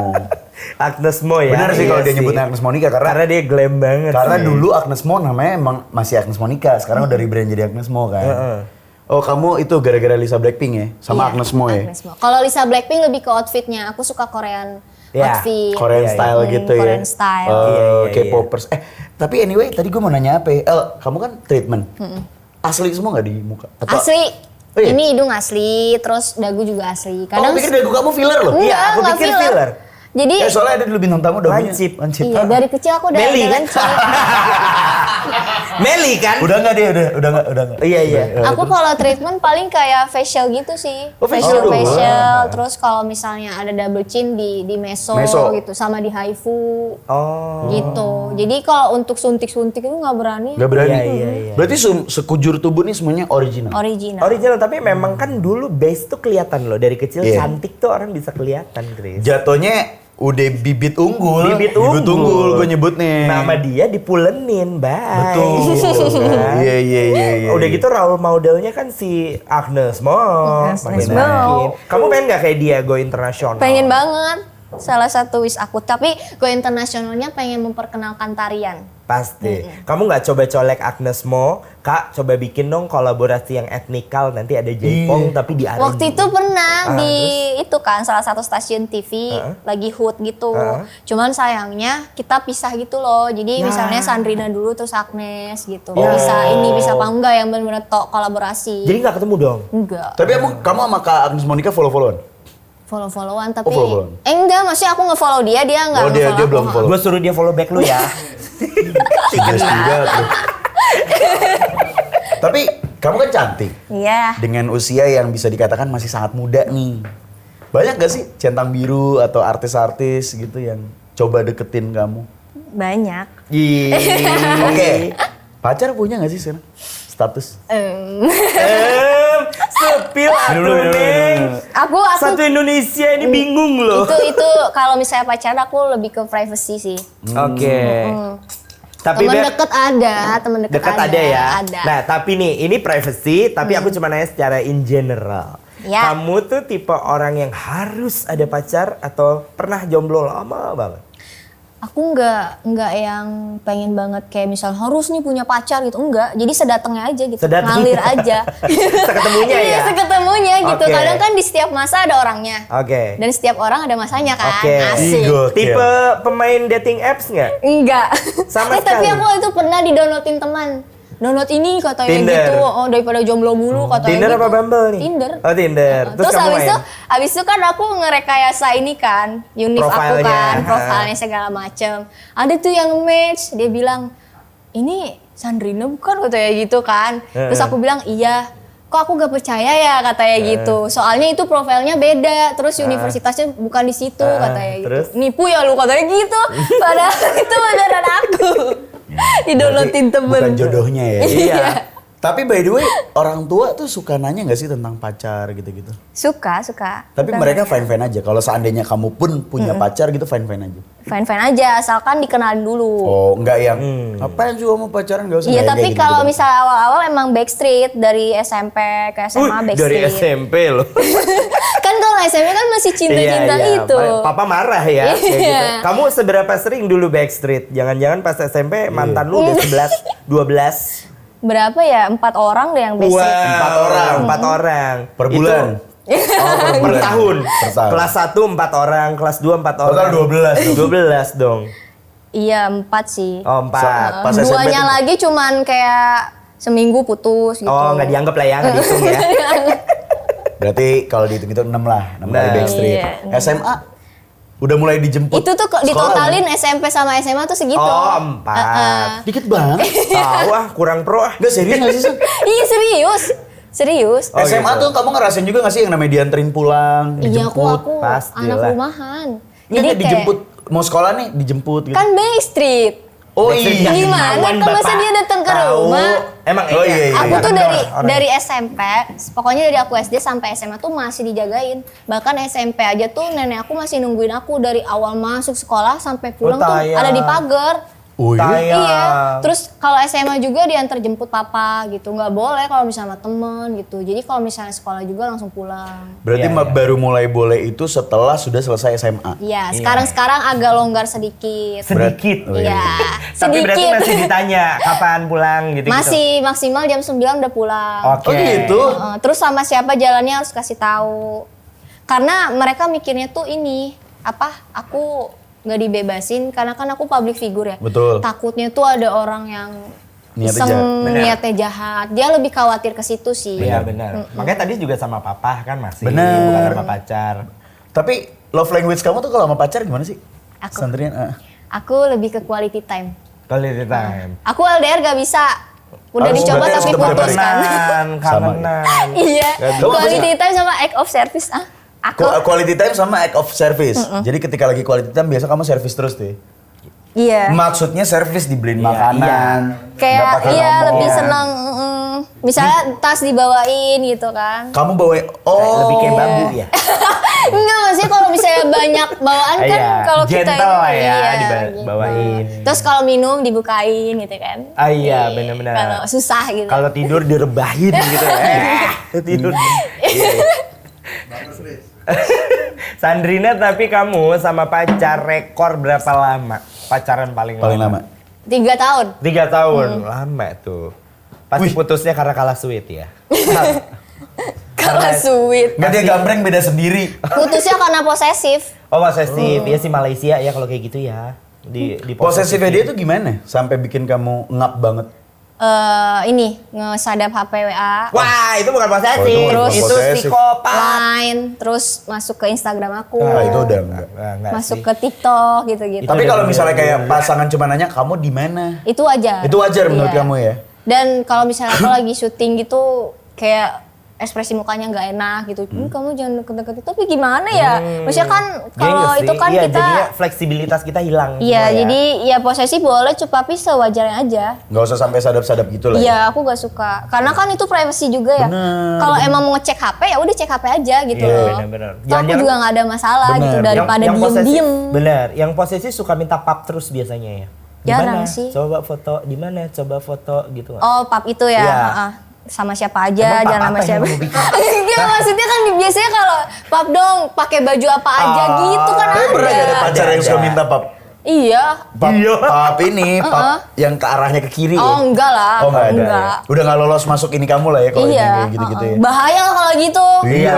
Agnes Mo ya. Benar sih Iya kalau dia nyebutnya Agnes Monica karena dia glam banget. karena sih. dulu Agnes Mo namanya emang masih Agnes Monica, sekarang udah rebrand jadi Agnes Mo kan. Oh, kamu itu gara-gara Lisa Blackpink ya? Sama Iya, Agnes Mo ya? Agnes Mo. Kalau Lisa Blackpink lebih ke outfitnya. Aku suka Korean Ya, outfit. Korean Iya, style gitu ya. Korean style. Iya, iya, K-popers. Tapi anyway, tadi gue mau nanya apa ya? Kamu kan treatment. Asli semua nggak di muka? Atau- Asli. Oh iya? Ini hidung asli, terus dagu juga asli. Oh, aku pikir dagu kamu filler loh. Enggak, Iya, aku enggak pikir filler. Jadi Soalnya ada dulu bintang tamu dagunya. Lancip. iya, dari kecil aku udah Meli, ada kan? lancip. Meli kan? Udah nggak dia? Udah nggak? Iya, iya. Aku kalau treatment paling kayak facial gitu sih. Oh, facial dulu. Terus kalau misalnya ada double chin di meso, Meso. gitu, sama di haifu Oh. gitu. Jadi kalau untuk suntik-suntik itu nggak berani. Nggak berani. Iya, iya, iya. Berarti sekujur tubuh nih semuanya original. Original. Original, tapi memang kan dulu base tuh kelihatan loh. Dari kecil Iya. cantik tuh orang bisa kelihatan, Chris. Jatuhnya udah bibit unggul. Bibit unggul. gue nyebutnya. Nama dia dipulenin, bye. Betul. Gitu kan. Iya. Udah gitu role modelnya kan si Agnes Mo. Agnes Makin Mo. makin. Kamu pengen nggak kayak dia go internasional? Pengen banget. Salah satu wish aku. Tapi go internasionalnya pengen memperkenalkan tarian. Pasti. Kamu nggak coba colek Agnes Mo, Kak, coba bikin dong kolaborasi yang etnikal, nanti ada J-pop tapi di R&B. Waktu itu pernah di itu kan salah satu stasiun TV lagi hoot gitu. Cuman sayangnya kita pisah gitu loh. Jadi misalnya Sandrina dulu terus Agnes gitu. Bisa apa enggak yang benar-benar tok kolaborasi. Jadi nggak ketemu dong? Enggak. Tapi kamu sama Kak Agnes Monica follow-followan? Follow-followan tapi follow-followan. enggak, maksudnya aku nge-follow dia enggak Oh, dia nge-follow belum aku. follow. Gue suruh dia follow back lu ya. Tigas juga tuh. Tapi kamu kan cantik. Iya. Dengan usia yang bisa dikatakan masih sangat muda nih. Banyak gak sih centang biru atau artis-artis gitu yang coba deketin kamu? Banyak. Oke. Pacar punya gak sih sekarang? Status? Sepil Dulu. atuh, Neng. Aku Satu Indonesia ini bingung loh. itu kalau misalnya pacaran aku lebih ke privacy sih. Oke. Tapi Temen Beb, deket ada, temen deket, dekat ada ya. Ada. Nah, tapi nih ini privacy, tapi aku cuma nanya secara in general. Ya. Kamu tuh tipe orang yang harus ada pacar atau pernah jomblo lama banget? Aku nggak yang pengen banget kayak misal harus nih punya pacar gitu, enggak. Jadi sedatengnya aja gitu, Sedatengnya. ngalir aja. Seketemunya ya? Iya, seketemunya gitu. Oke. Kadang kan di setiap masa ada orangnya. Oke. Dan setiap orang ada masanya kan. Oke. Asik. Gokil. Tipe pemain dating apps nggak? Enggak. Sama Tapi sekali. aku itu pernah di-downloadin teman. Download ini katanya Tinder. gitu, daripada jomblo mulu katanya Tinder gitu. apa Bumble nih? Tinder. Oh Tinder. Terus kamu habis main? itu, kan aku ngerekayasa ini kan, unique aku Profilnya. kan, profilnya segala macem. Ada tuh yang match, dia bilang, ini Sandrina bukan katanya gitu kan. Terus aku bilang, iya. Kok aku gak percaya ya katanya gitu. Soalnya itu profilnya beda, terus universitasnya bukan di situ katanya terus? gitu. Nipu ya lu katanya gitu. Padahal itu beneran aku. Di-downloadin Berarti temen. Bukan jodohnya ya. Iya. Tapi by the way, orang tua tuh suka nanya nggak sih tentang pacar gitu-gitu? Suka. Tapi Suka mereka nanya. fine-fine aja. Kalau seandainya kamu pun punya pacar gitu fine-fine aja. Fine-fine aja, asalkan dikenalin dulu. Oh, enggak yang ngapain juga mau pacaran nggak usah. Iya, nggak tapi kayak kalau gitu-gitu. misalnya awal-awal emang backstreet dari SMP ke SMA backstreet. dari SMP loh. Kan kalau SMP kan masih cinta-cinta itu. Papa marah ya. Kayak gitu. Iya. Kamu seberapa sering dulu backstreet? Jangan-jangan pas SMP mantan lu udah 11, 12. Berapa ya? 4 orang deh yang backstreet. Wow, 4 orang. Per bulan. Oh, per tahun. Per tahun. Kelas 1 4 orang, kelas 2 4 Total orang. 12 dong. 12 dong. Iya, 4 sih. Oh, 4. Pas SMP Duanya tuh. lagi cuman kayak seminggu putus gitu. Oh, nggak dianggap lah ya, nggak dihitung ya. Berarti kalau dihitung itu 6 lah, 6 kali Nah. backstreet. Iya. SMA udah mulai dijemput. Itu tuh sekolah, ditotalin kan? SMP sama SMA tuh segitu. Oh, 4. Dikit banget. Tahu kurang pro ah. Gak serius gak sih? Sun? Iya, serius. Oh, SMA gitu. tuh kamu ngerasain juga gak sih yang namanya dianterin pulang, Iya, dijemput? aku Pastilah. anak rumahan. Nggak, dijemput, mau sekolah nih dijemput gitu. Kan backstreet. Oh Backstreet iya. nggak Gimana ketahuan, kan masa Bapak. dia datang ke Tahu. rumah? Emang Oh, iya, iya. Aku tuh Orang. dari SMP, pokoknya dari aku SD sampai SMA tuh masih dijagain. Bahkan SMP aja tuh nenek aku masih nungguin aku dari awal masuk sekolah sampai pulang tuh tayang. ada di pagar. Oh iya? Tayang. Iya. Terus kalau SMA juga diantar jemput papa gitu. Nggak boleh kalau misalnya sama temen gitu. Jadi kalau misalnya sekolah juga langsung pulang. Berarti Iya, iya. baru mulai boleh itu setelah sudah selesai SMA. Iya, sekarang agak longgar sedikit. Sedikit. Oh, Iya, Tapi berarti sedikit. masih ditanya kapan pulang gitu. Masih maksimal jam 9 udah pulang. Oke. Oh gitu? Terus sama siapa jalannya harus kasih tahu. Karena mereka mikirnya tuh ini, aku nggak dibebasin karena kan aku public figure ya. Betul. Takutnya tuh ada orang yang Niatnya iseng, jahat. Benar. niatnya jahat. Dia lebih khawatir ke situ sih. Iya benar. Makanya tadi juga sama papa kan masih Benar. bukan sama pacar. Tapi love language kamu tuh kalau sama pacar gimana sih? Aku. Sandrian, Aku lebih ke quality time. Quality time. Aku LDR gak bisa. Udah Harus dicoba berarti harus tapi ketemu putus kan. Kangenan. Iya. Kamu Quality time sama act of service. Aku Quality time sama act of service. Jadi ketika lagi quality time biasa kamu service terus tuh. iya. Maksudnya service dibeliin Iya, makanan. Kayak nggak pakai iya ngomong. lebih senang misalnya tas dibawain gitu kan. Kamu bawa Lebih kayak bambu ya. Enggak, maksudnya kalau misalnya banyak bawaan kan Iya, kalau kita gentle lah ya, gitu. dibawain. Terus kalau minum dibukain gitu kan. Ah iya, benar-benar. Kalau susah gitu. Kalau tidur direbahin gitu ya. Tidur. Sandrina, tapi kamu sama pacar rekor berapa lama? Pacaran paling lama. 3 tahun. 3 tahun. Lama tuh. Pasti Wih. putusnya karena kalah sweet ya. Kalau sweet. Nggak, dia gambreng beda sendiri. Putusnya karena posesif. Oh, posesif. Ya si Malaysia ya kalau kayak gitu ya. Di Posesifnya dia tuh gimana? Sampai bikin kamu ngap banget. Ini ngesadap HP WA, Wah, itu bukan posesif. Oh, itu bukan itu posesif. psikopat. line, terus masuk ke Instagram aku, Nah, itu udah enggak. Enggak masuk sih. ke TikTok gitu-gitu. Tapi udah kalau bener. misalnya kayak pasangan cuma nanya kamu di mana? Itu wajar. Itu wajar menurut Iya. kamu ya? Dan kalau misalnya aku lagi syuting gitu kayak ekspresi mukanya nggak enak gitu. Kamu jangan deket-deket itu. Tapi gimana ya? Maksudnya kan kalau Gengsi. itu kan Iya, kita jadinya fleksibilitas kita hilang. iya, semua ya. jadi ya posesif boleh tapi sewajarnya aja. Nggak usah sampai sadap-sadap gitu lah. Iya, aku gak suka. Karena kan itu privacy juga ya. Bener. Kalau emang mau ngecek HP ya udah cek HP aja gitu Iya, loh. bener-bener. Toh aku Jangan-jangan- juga nggak ada masalah Bener. gitu daripada posesif- diem-diem. Bener, yang posesif suka minta pap terus biasanya ya. Jarang Dimana? sih. Coba foto, di mana? Coba foto gitu. Oh, pap itu ya. Iya. Heeh. Sama siapa aja, Emang pap jangan sama apa yang siapa. mau bikin? Enggak, maksudnya kan biasanya kalau pap dong pakai baju apa aja gitu kan Tapi pernah gak ada ada. pacar yang suka Ada. minta pap? Iya. Pap, Iya. pap ini, pap yang ke arahnya ke kiri Oh, ya? enggak lah. Oh, nggak ada Enggak. Udah gak lolos masuk ini kamu lah ya kalau ini Iya. kayak gitu-gitu ya? Bahaya kalau gitu. Iya.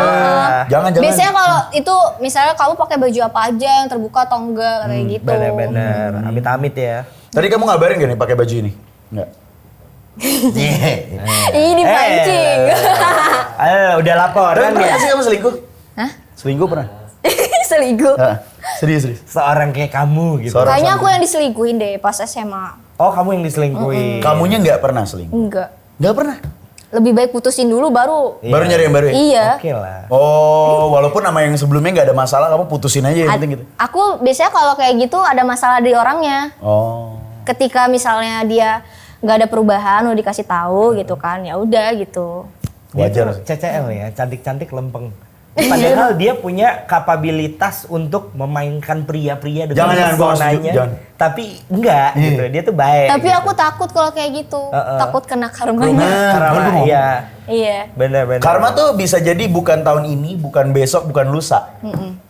Jangan-jangan. Biasanya kalau itu misalnya kamu pakai baju apa aja yang terbuka atau enggak kayak gitu. Bener-bener, amit-amit ya. Tadi kamu ngabarin gak nih pakai baju ini? Enggak. Ih, dipancing. Ayo, udah lapor Tapi kan pernah ya. nggak sih kamu selingkuh? Hah? Selingkuh pernah? Selingkuh. Hah? Serius, serius. Seorang kayak kamu gitu. Seorang- Kayaknya aku yang diselingkuhin deh pas SMA. Oh, kamu yang diselingkuhin. Kamunya nggak pernah selingkuh? Enggak. Nggak pernah? Lebih baik putusin dulu baru. Iya. Baru nyari yang baru ya? Iya. Oke lah. Oh, walaupun nama yang sebelumnya nggak ada masalah, kamu putusin aja yang penting gitu? Aku biasanya kalau kayak gitu ada masalah di orangnya. Oh. Ketika misalnya dia nggak ada perubahan, udah dikasih tahu gitu kan, ya udah gitu. Wajar. CCL ya, cantik-cantik lempeng. Padahal dia punya kapabilitas untuk memainkan pria-pria dengan pesonanya. Tapi enggak gitu, dia tuh baik. Tapi gitu. aku takut kalau kayak gitu, takut kena karmanya. Karma, iya. Iya. Benar-benar. Karma tuh bisa jadi bukan tahun ini, bukan besok, bukan lusa.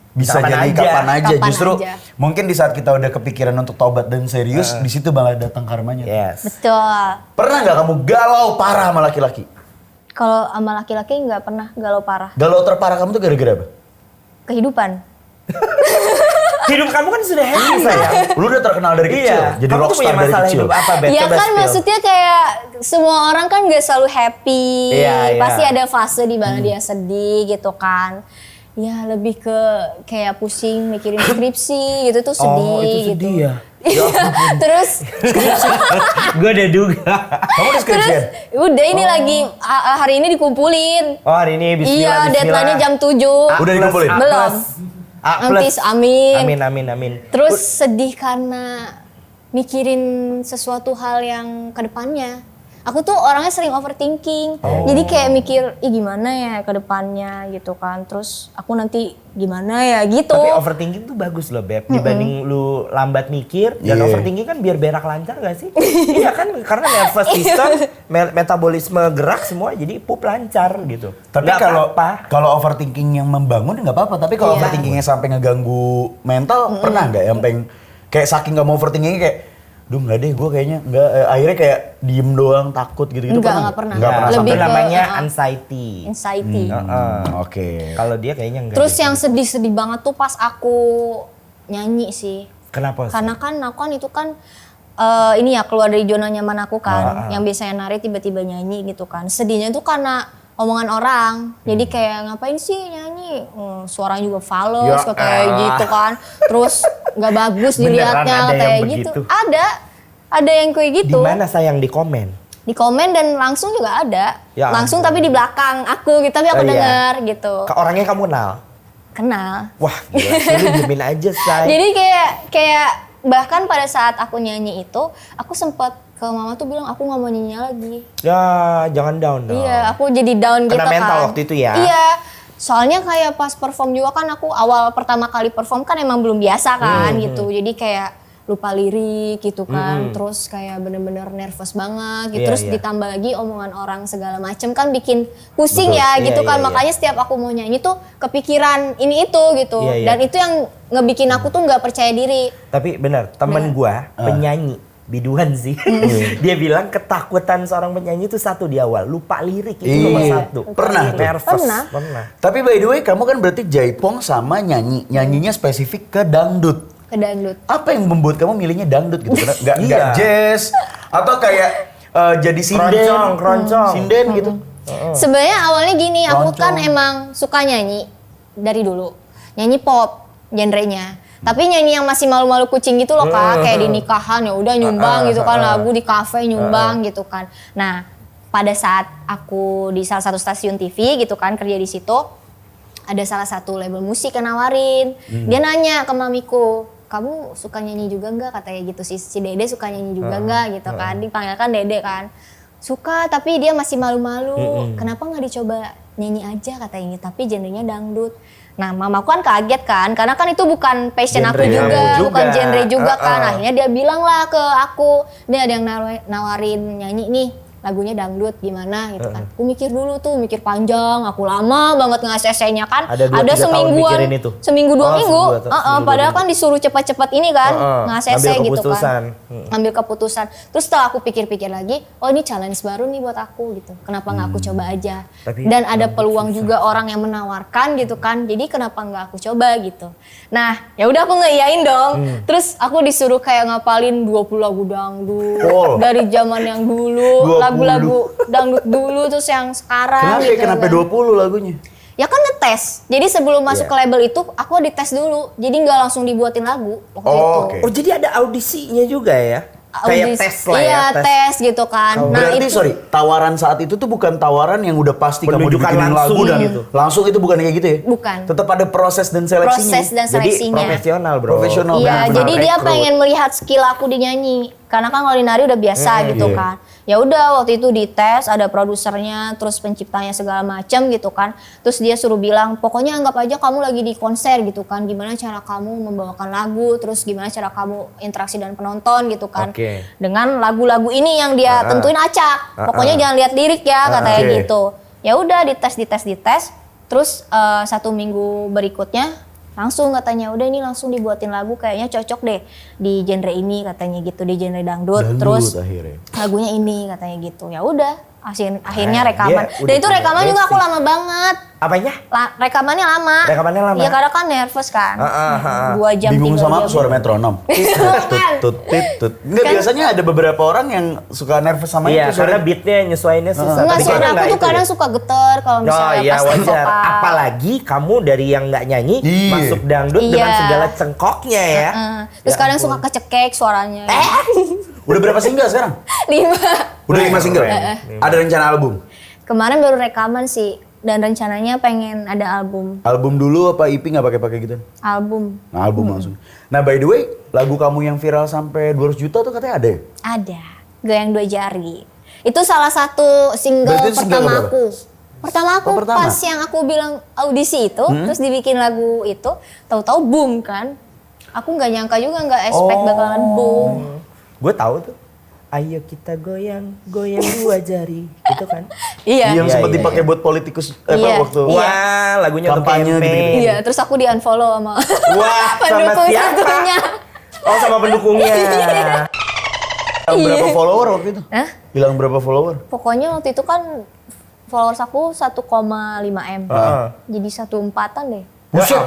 Bisa Kapan jadi aja. kapan aja. Kapan Justru aja. mungkin di saat kita udah kepikiran untuk tobat dan serius, di situ malah datang karmanya. Yes. Betul. Pernah nggak kamu galau parah sama laki-laki? Kalau sama laki-laki nggak pernah galau parah. Galau terparah kamu tuh gara-gara apa? Kehidupan. Hidup kamu kan sudah happy sayang. Lu udah terkenal dari kecil, jadi Kamu tuh punya rockstar dari masalah kecil. hidup apa? Bet? Ya Coba kan spill. maksudnya kayak semua orang kan gak selalu happy. Iya, iya. Pasti ada fase di mana dia sedih gitu kan. Ya lebih ke kayak pusing mikirin skripsi gitu tuh sedih Oh, itu gitu. sedih ya? Terus Gue udah duga. Kamu udah skripsian? udah ini lagi hari ini dikumpulin. Oh hari ini bismillah. Iya, deadline-nya jam 7. Udah dikumpulin? Belum. Nanti amin. Amin. Terus sedih karena mikirin sesuatu hal yang ke depannya. Aku tuh orangnya sering overthinking. Jadi kayak mikir, gimana ya ke depannya gitu kan. Terus aku nanti gimana ya gitu. Tapi overthinking tuh bagus loh Beb. Dibanding lu lambat mikir. Dan Iya. overthinking kan biar berak lancar gak sih? Iya kan karena nervous system, metabolisme gerak semua jadi pup lancar gitu. Tapi Nggak apa-apa. kalau overthinking yang membangun nggak apa-apa. Tapi kalau Iya. overthinkingnya sampai ngeganggu mental, pernah nggak? Yang kayak saking nggak mau overthinkingnya kayak, duh nggak deh, gue kayaknya nggak. Akhirnya kayak diem doang, takut gitu-gitu. Nggak pernah. Nggak pernah Lebih sampai. Itu ke- namanya anxiety. Anxiety. Oke. Kalau dia kayaknya enggak. Terus deh. yang sedih-sedih banget tuh pas aku nyanyi sih. Kenapa? Karena kan aku kan itu kan ini ya keluar dari zona nyaman aku kan. Yang biasanya nari tiba-tiba nyanyi gitu kan. Sedihnya tuh karena omongan orang. Jadi kayak ngapain sih nyanyi? Suaranya juga fals Ya kayak elah. gitu kan. Terus nggak bagus Beneran dilihatnya ada yang kayak begitu? gitu. Ada yang kayak Di gitu. mana sayang di komen? Di komen dan langsung juga ada. Ya Langsung ampun. tapi di belakang aku gitu, tapi aku Oh, iya. dengar gitu. Ke orangnya kamu kenal? Kenal. Wah gila sih lu diemin aja say. Jadi kayak bahkan pada saat aku nyanyi itu, aku sempat ke mama tuh bilang aku nggak mau nyanyi lagi. Ya jangan down dong. Iya, aku jadi down Kena gitu mental kan. waktu itu ya? Iya. Soalnya kayak pas perform juga kan aku awal pertama kali perform kan emang belum biasa kan gitu. Jadi kayak lupa lirik gitu kan. Terus kayak bener-bener nervous banget gitu. Iya, Terus iya. ditambah lagi omongan orang segala macem kan bikin pusing Betul. ya Iya, gitu kan. iya, iya. Makanya setiap aku mau nyanyi tuh kepikiran ini itu gitu. Iya, iya. Dan itu yang ngebikin aku tuh nggak percaya diri. Tapi benar, temen gua penyanyi biduan sih. Dia bilang ketakutan seorang penyanyi itu satu di awal, lupa lirik itu nomor Iya. satu. Pernah tuh? Nervous. Pernah. Tapi by the way, kamu kan berarti jaipong sama nyanyi. Nyanyinya spesifik ke dangdut. Ke dangdut. Apa yang membuat kamu milihnya dangdut gitu? Nggak Iya. jazz atau kayak jadi sinden, Keroncong. sinden gitu. Sebenarnya awalnya gini, aku Keroncong. kan emang suka nyanyi dari dulu. Nyanyi pop genrenya. Tapi nyanyi yang masih malu-malu kucing gitu loh Kak, kayak di nikahan ya udah nyumbang gitu kan, lagu di kafe nyumbang gitu kan. Nah, pada saat aku di salah satu stasiun TV gitu kan kerja di situ, ada salah satu label musik yang nawarin. Dia nanya ke mamiku, kamu suka nyanyi juga nggak? Katanya gitu si Dede suka nyanyi juga nggak gitu kan. Dipanggilkan Dede kan. Suka tapi dia masih malu-malu. Kenapa nggak dicoba nyanyi aja katanya, tapi genrenya dangdut. Nah mamaku kan kaget kan, karena kan itu bukan passion aku Genre juga, kamu juga. bukan genre juga kan. Akhirnya dia bilang lah ke aku, nih ada yang nawarin nyanyi nih, lagunya dangdut gimana gitu kan. Aku mikir dulu tuh, mikir panjang, aku lama banget nge-ACC-nya kan. Ada 2-3 tahun semingguan, mikirin itu? seminggu 2 Oh, minggu. seminggu 2 Padahal kan disuruh cepat-cepat ini kan, nge-ACC Ngambil gitu keputusan. kan. Ngambil keputusan. Terus setelah aku pikir-pikir lagi, oh ini challenge baru nih buat aku gitu. Kenapa nggak aku coba aja? Tapi Dan ada peluang juga orang yang menawarkan gitu kan. Jadi kenapa nggak aku coba gitu. Nah, ya udah aku ngeiyain dong. Terus aku disuruh kayak ngapalin 20 lagu dangdut Oh. dari zaman yang dulu, 20. lagu-lagu dangdut dulu terus yang sekarang gitu. Kenapa kan. 20 lagunya? Ya kan ngetes. Jadi sebelum masuk Iya. ke label itu aku dites dulu. Jadi nggak langsung dibuatin lagu waktu itu. Oke. Oh jadi ada audisinya juga ya? Kayak Audisi- tes lah iya, ya? tes gitu kan. Nah Berarti itu tawaran saat itu tuh bukan tawaran yang udah pasti kamu Penunjukan dibikinin langsung lagu dan gitu. langsung itu bukan kayak gitu ya? Bukan. Tetap ada proses dan seleksinya. Proses dan Jadi seleksinya. profesional bro. Profesional. Iya, benar-benar jadi dia rekrut. pengen melihat skill aku di nyanyi. Karena kan kalau di nari udah biasa gitu kan. Ya udah waktu itu dites, ada produsernya, terus penciptanya segala macam gitu kan. Terus dia suruh bilang, pokoknya anggap aja kamu lagi di konser gitu kan. Gimana cara kamu membawakan lagu, terus gimana cara kamu interaksi dengan penonton gitu kan. Dengan lagu-lagu ini yang dia tentuin acak. Pokoknya jangan lihat lirik ya katanya gitu. Ya udah dites. Terus 1 minggu berikutnya langsung katanya udah ini langsung dibuatin lagu kayaknya cocok deh di genre ini katanya gitu, di genre dangdut terus akhirnya. Lagunya ini katanya gitu. Ya udah akhirnya rekaman. Dan itu rekaman juga aku lama banget. Apanya? Rekamannya lama. Iya karena kan nervous kan. 2 jam. Bingung sama suara metronom. Enggak, biasanya ada beberapa orang yang suka nervous sama itu. Iya, karena beatnya nyesuaiinnya susah. Enggak, suara aku tuh kadang suka getar kalau misalnya pas wajar. Apalagi kamu dari yang nggak nyanyi masuk dangdut dengan segala cengkoknya ya. Terus kadang suka kecekek suaranya. Udah berapa single sekarang? 5. Udah 5 single? Ada rencana album? Kemarin baru rekaman sih. Dan rencananya pengen ada album. Album dulu apa EP nggak pakai gitu? Album. Nah, album langsung. Nah, by the way, lagu kamu yang viral sampai 200 juta tuh katanya ada ya? Ada. Goyang 2 jari. Itu salah satu single pertama aku. Pas yang aku bilang audisi itu, terus dibikin lagu itu, tahu-tahu boom kan. Aku nggak nyangka juga, nggak expect bakalan boom. Gue tahu tuh. Ayo kita goyang 2 jari, itu kan? Iya. Yang sempat dipakai buat politikus waktu. Wah, lagunya kampanye gitu. Iya, terus aku di-unfollow sama pendukung satunya. Oh, sama pendukungnya. Berapa follower waktu itu? Bilang berapa follower? Pokoknya waktu itu kan followers aku 1,5 M. Jadi 1/4 deh. Buset,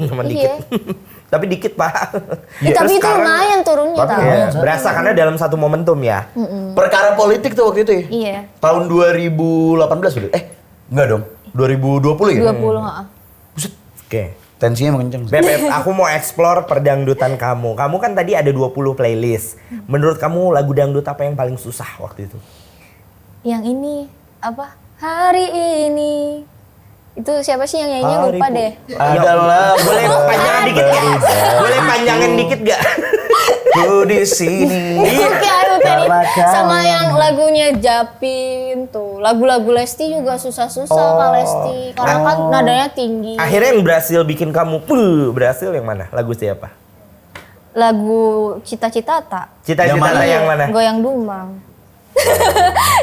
cuma dikit. Tapi dikit, Pak. Tapi itu lumayan turunnya tahu. Berasa karena dalam satu momentum ya. Perkara politik tuh waktu itu ya? Iya. Tahun 2018 udah? Enggak dong. 2020 ya? 20, Buset. Oke. Tensinya emang kenceng. Beb, aku mau explore perdangdutan kamu. Kamu kan tadi ada 20 playlist. Menurut kamu lagu dangdut apa yang paling susah waktu itu? Yang ini apa? Hari ini. Itu siapa sih yang nyanyinya lupa deh. Adalah boleh panjangin dikit gak? Boleh panjangin dikit gak? Ku di sini. Sama yang lagunya Japin tuh. Lagu-lagu Lesti juga susah-susah Kak Lesti. Karena kan nadanya tinggi. Akhirnya yang berhasil bikin kamu berhasil yang mana? Lagu siapa? Lagu Cita-Cita tak? Cita-Cita yang mana? Goyang Dumang.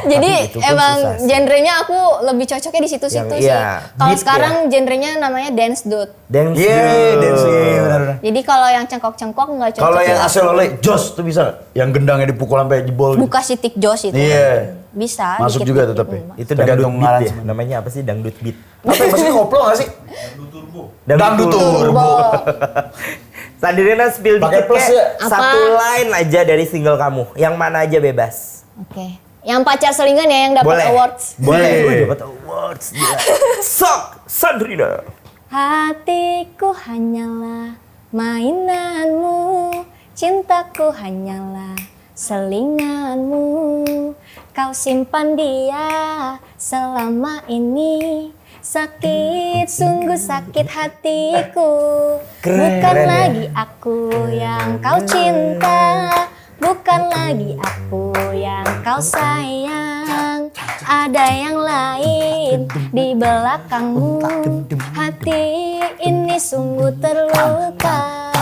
Jadi emang genrenya aku lebih cocoknya di situ-situ sih. Kalau sekarang genrenya namanya dance dude. Dance benar. Jadi kalau yang cengkok-cengkok nggak cocok. Kalau yang aselole jos tuh bisa. Yang gendangnya dipukul sampai jebol. Buka sitik jos itu. Iya. Bisa. Masuk juga tetap ya. Itu dangdut beat ya. Namanya apa sih dangdut beat? Apa maksudnya koplo nggak sih? Dangdut turbo. Sandrina spill dikit kayak satu line aja dari single kamu. Yang mana aja bebas. Oke. Yang pacar selingan ya yang dapat awards. Boleh. Dapat awards. Sok, Sandrina. Hatiku hanyalah mainanmu, cintaku hanyalah selinganmu. Kau simpan dia selama ini. Sakit, sungguh sakit hatiku. Bukan lagi aku yang kau cinta. Bukan lagi aku yang kau sayang. Ada yang lain di belakangmu. Hati ini sungguh terluka.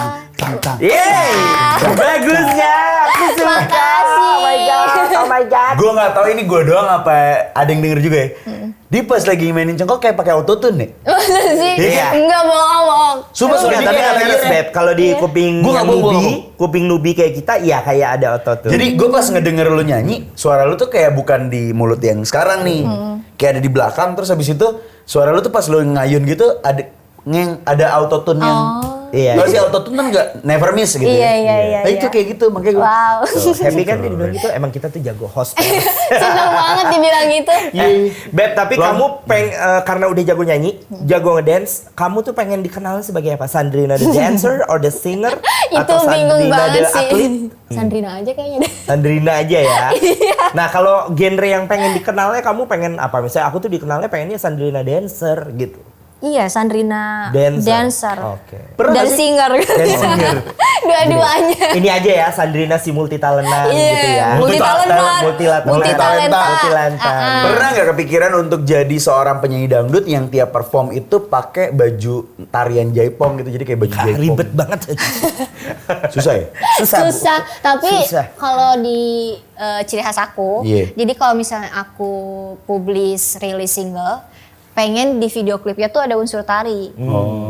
Yeay, bagus ya. Aku suka. Makasih. Oh my god. Gue nggak tahu ini gue doang apa ada yang denger juga ya. Dia pas lagi mainin cengkok kayak pakai autotune nih. Iya. Enggak bohong. Sumpah tapi ada Beb, kalau di kuping nubi kayak kita, iya kayak ada autotune. Jadi gue pas ngedenger lu nyanyi, suara lu tuh kayak bukan di mulut yang sekarang nih. Kayak ada di belakang, terus habis itu suara lu tuh pas lu ngayun gitu ada autotune yang kalau si autotune kan nggak never miss gitu. Iya. Nah itu kayak gitu makanya gue. Wow. Happy kan dia dibilang gitu, emang kita tuh jago host. Seneng banget dibilang gitu. Beb, tapi kamu karena udah jago nyanyi, jago ngedance, kamu tuh pengen dikenal sebagai apa? Sandrina the dancer or the singer? Itu bingung banget sih. Sandrina aja kayaknya deh. Sandrina aja ya. Nah kalau genre yang pengen dikenalnya kamu pengen apa? Misalnya aku tuh dikenalnya pengennya Sandrina dancer gitu. Iya, Sandrina dancer. Oke. Dan singer. Dua-duanya. Ini aja ya, Sandrina si multitalentan gitu ya. Multitalenta. Pernah nggak kepikiran untuk jadi seorang penyanyi dangdut yang tiap perform itu pakai baju tarian jaipong gitu, jadi kayak baju jaipong? Ribet banget. Susah ya? Susah. Tapi kalau di ciri khas aku, jadi kalau misalnya aku publish rilis single, pengen di video klipnya tuh ada unsur tari.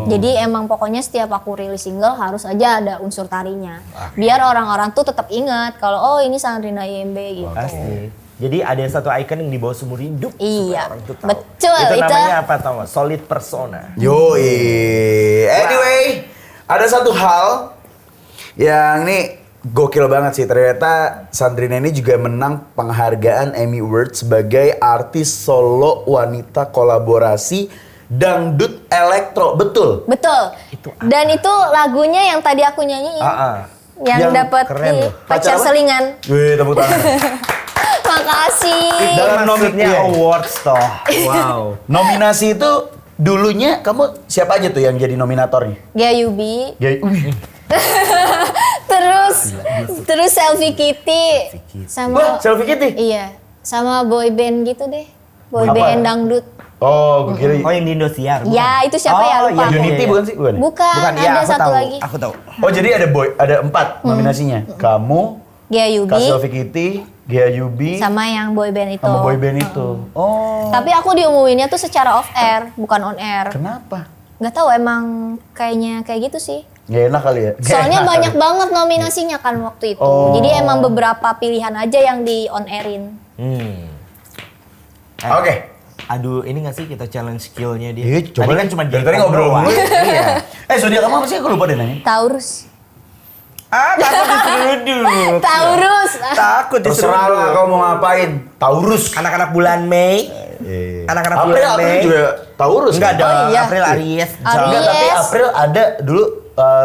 Jadi emang pokoknya setiap aku rilis single harus aja ada unsur tarinya. Biar orang-orang tuh tetap ingat kalau oh ini Sandrina IMB gitu. Pasti. Jadi ada satu icon yang dibawa seumur hidup. Iya, orang tuh tahu. betul. Itu namanya apa tau gak? Solid persona. Yoi. Anyway, ada satu hal yang ini gokil banget sih. Ternyata Sandrina ini juga menang penghargaan Emmy Awards sebagai artis solo wanita kolaborasi dangdut elektro. Betul? Betul. Dan itu lagunya yang tadi aku nyanyiin. Yang dapat pacar selingan. Wih, tepuk tangan. Makasih. Dalam nominasinya awards toh. Wow. Nominasi itu dulunya kamu siapa aja tuh yang jadi nominatornya? Gaya Yubi. Terus Selfie Kitty. Sama Selfie Kitty? Iya. Sama boy band gitu deh. Boy band dangdut. Oh, gue kira. Oh, yang di Indosiar. Ya, itu siapa ya? Lupa. Unity bukan sih? Bukan, ada satu lagi. Aku tahu. Oh, jadi ada 4 nominasinya. Kamu, Gaya Yubi, Selfie Kitty, Gaya Yubi, sama yang boy band itu. sama boy band itu. Oh. Tapi aku diumuminnya tuh secara off air, bukan on air. Kenapa? Nggak tahu, emang kayaknya kayak gitu sih. Gak enak kali ya? Soalnya banyak banget nominasinya kan waktu itu. Jadi emang beberapa pilihan aja yang di on airin. Oke. Aduh, ini gak sih kita challenge skillnya dia? Iya, coba tadi kan cuma tadi ngobrol mulu. Iya. Zodiak kamu apa sih? Aku lupa deh nanya. Taurus. Takut diseruduk. Taurus. Takut Terserah lah kau mau ngapain. Taurus. Anak-anak bulan Mei. Anak-anak bulan Mei. April juga Taurus. Enggak kan? dong, iya. April Aries. Enggak, tapi April ada dulu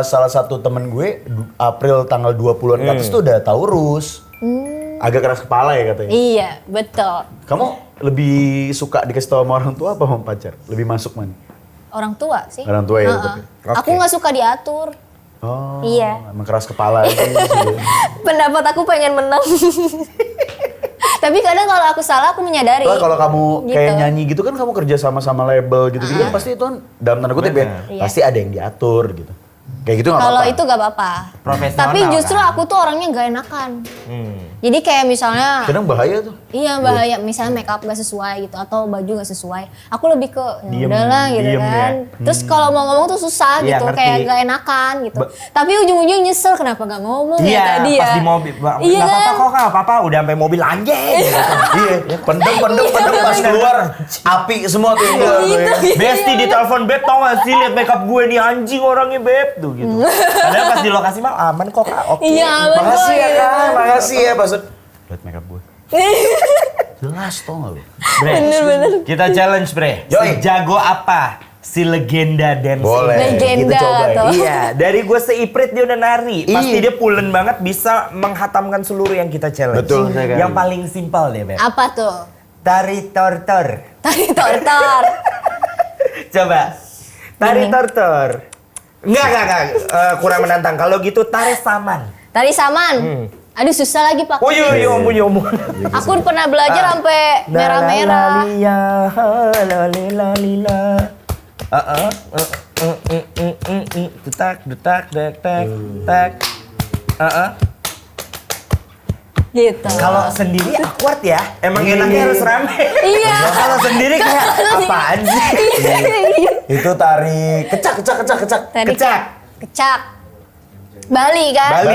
salah satu temen gue April tanggal 20-an ke atas tuh udah Taurus. Agak keras kepala ya katanya. Iya, betul. Kamu lebih suka dikasih tahu sama orang tua apa sama pacar? Lebih masuk mana? Orang tua sih. Orang tua ya. Tapi. Aku nggak suka diatur. Oh, Iya. Emang keras kepala aja sih. Pendapat aku pengen menang. Tapi kadang kalau aku salah aku menyadari. Lah kalau kamu gitu. kayak nyanyi gitu kan kamu kerja sama label gitu-gitu kan pasti itu kan dalam tanda kutip ya, pasti ada yang diatur gitu. Kayak gitu nggak apa-apa. Kalau itu nggak apa-apa. Profesional. Tapi justru aku tuh orangnya nggak enakan. Jadi kayak misalnya. Kadang bahaya tuh. Iya bahaya, misalnya make up gak sesuai gitu atau baju gak sesuai. Aku lebih ke ya udahlah gitu kan. Ya. Terus kalau mau ngomong tuh susah gitu, kayak gak enakan gitu. Tapi ujung-ujung nyesel kenapa gak ngomong ya tadi ya. Pas di mobil, iya gak apa-apa kan? kok, gak apa-apa, udah sampai mobil anjing. Iya, pendem pas keluar api semua tuh yang keluar. Besti di telepon, Beb tau gak sih liat makeup gue nih anjing orangnya Beb tuh gitu. Padahal pas di lokasi mah aman kok Kak, oke. Iya, makasih ya Kak, makasih ya pas lihat makeup gue. Jelas tau gak lu? Bener-bener. Kita challenge Bre. Jago apa si legenda dancer? Boleh, legenda kita coba tuh. Iya, dari gue seiprit dia udah nari. Pasti dia pulen banget bisa menghatamkan seluruh yang kita challenge. Betul sekali. Yang paling simpel deh Beb. Apa tuh? Tari tortor. Tari tortor. Coba. Tari tortor. Enggak. Kurang menantang. Kalau gitu tari saman. Tari saman. Aduh susah lagi Pak. Oh iya ampun. Aku pernah belajar sampai merah-merah. Detak. Gitu. Kalau sendiri awkward ya. Emang enaknya harus rame. Iya. Kalau sendiri kayak apaan sih? Itu tari kecak. Tari kecak. Bali kan?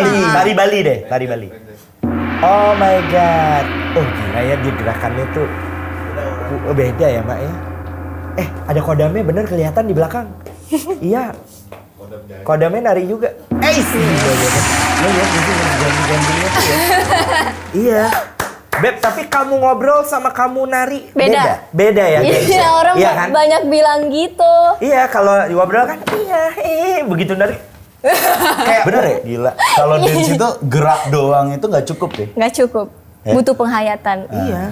Tari Bali. Oh my god. Oh gila ya dia gerakannya tuh beda ya Mbak ya. Ada kodamnya bener kelihatan di belakang. Iya. Kodamnya nari juga. Lo lihat di sini ganti-gantinya tuh ya. Iya. Beb, tapi kamu ngobrol sama kamu nari beda ya guys. Iya, orang kan? banyak bilang gitu. Iya, kalau ngobrol kan begitu nari. Kayak bener ya? Gila. Kalau dance itu gerak doang itu nggak cukup deh. Nggak cukup. Butuh penghayatan. Iya.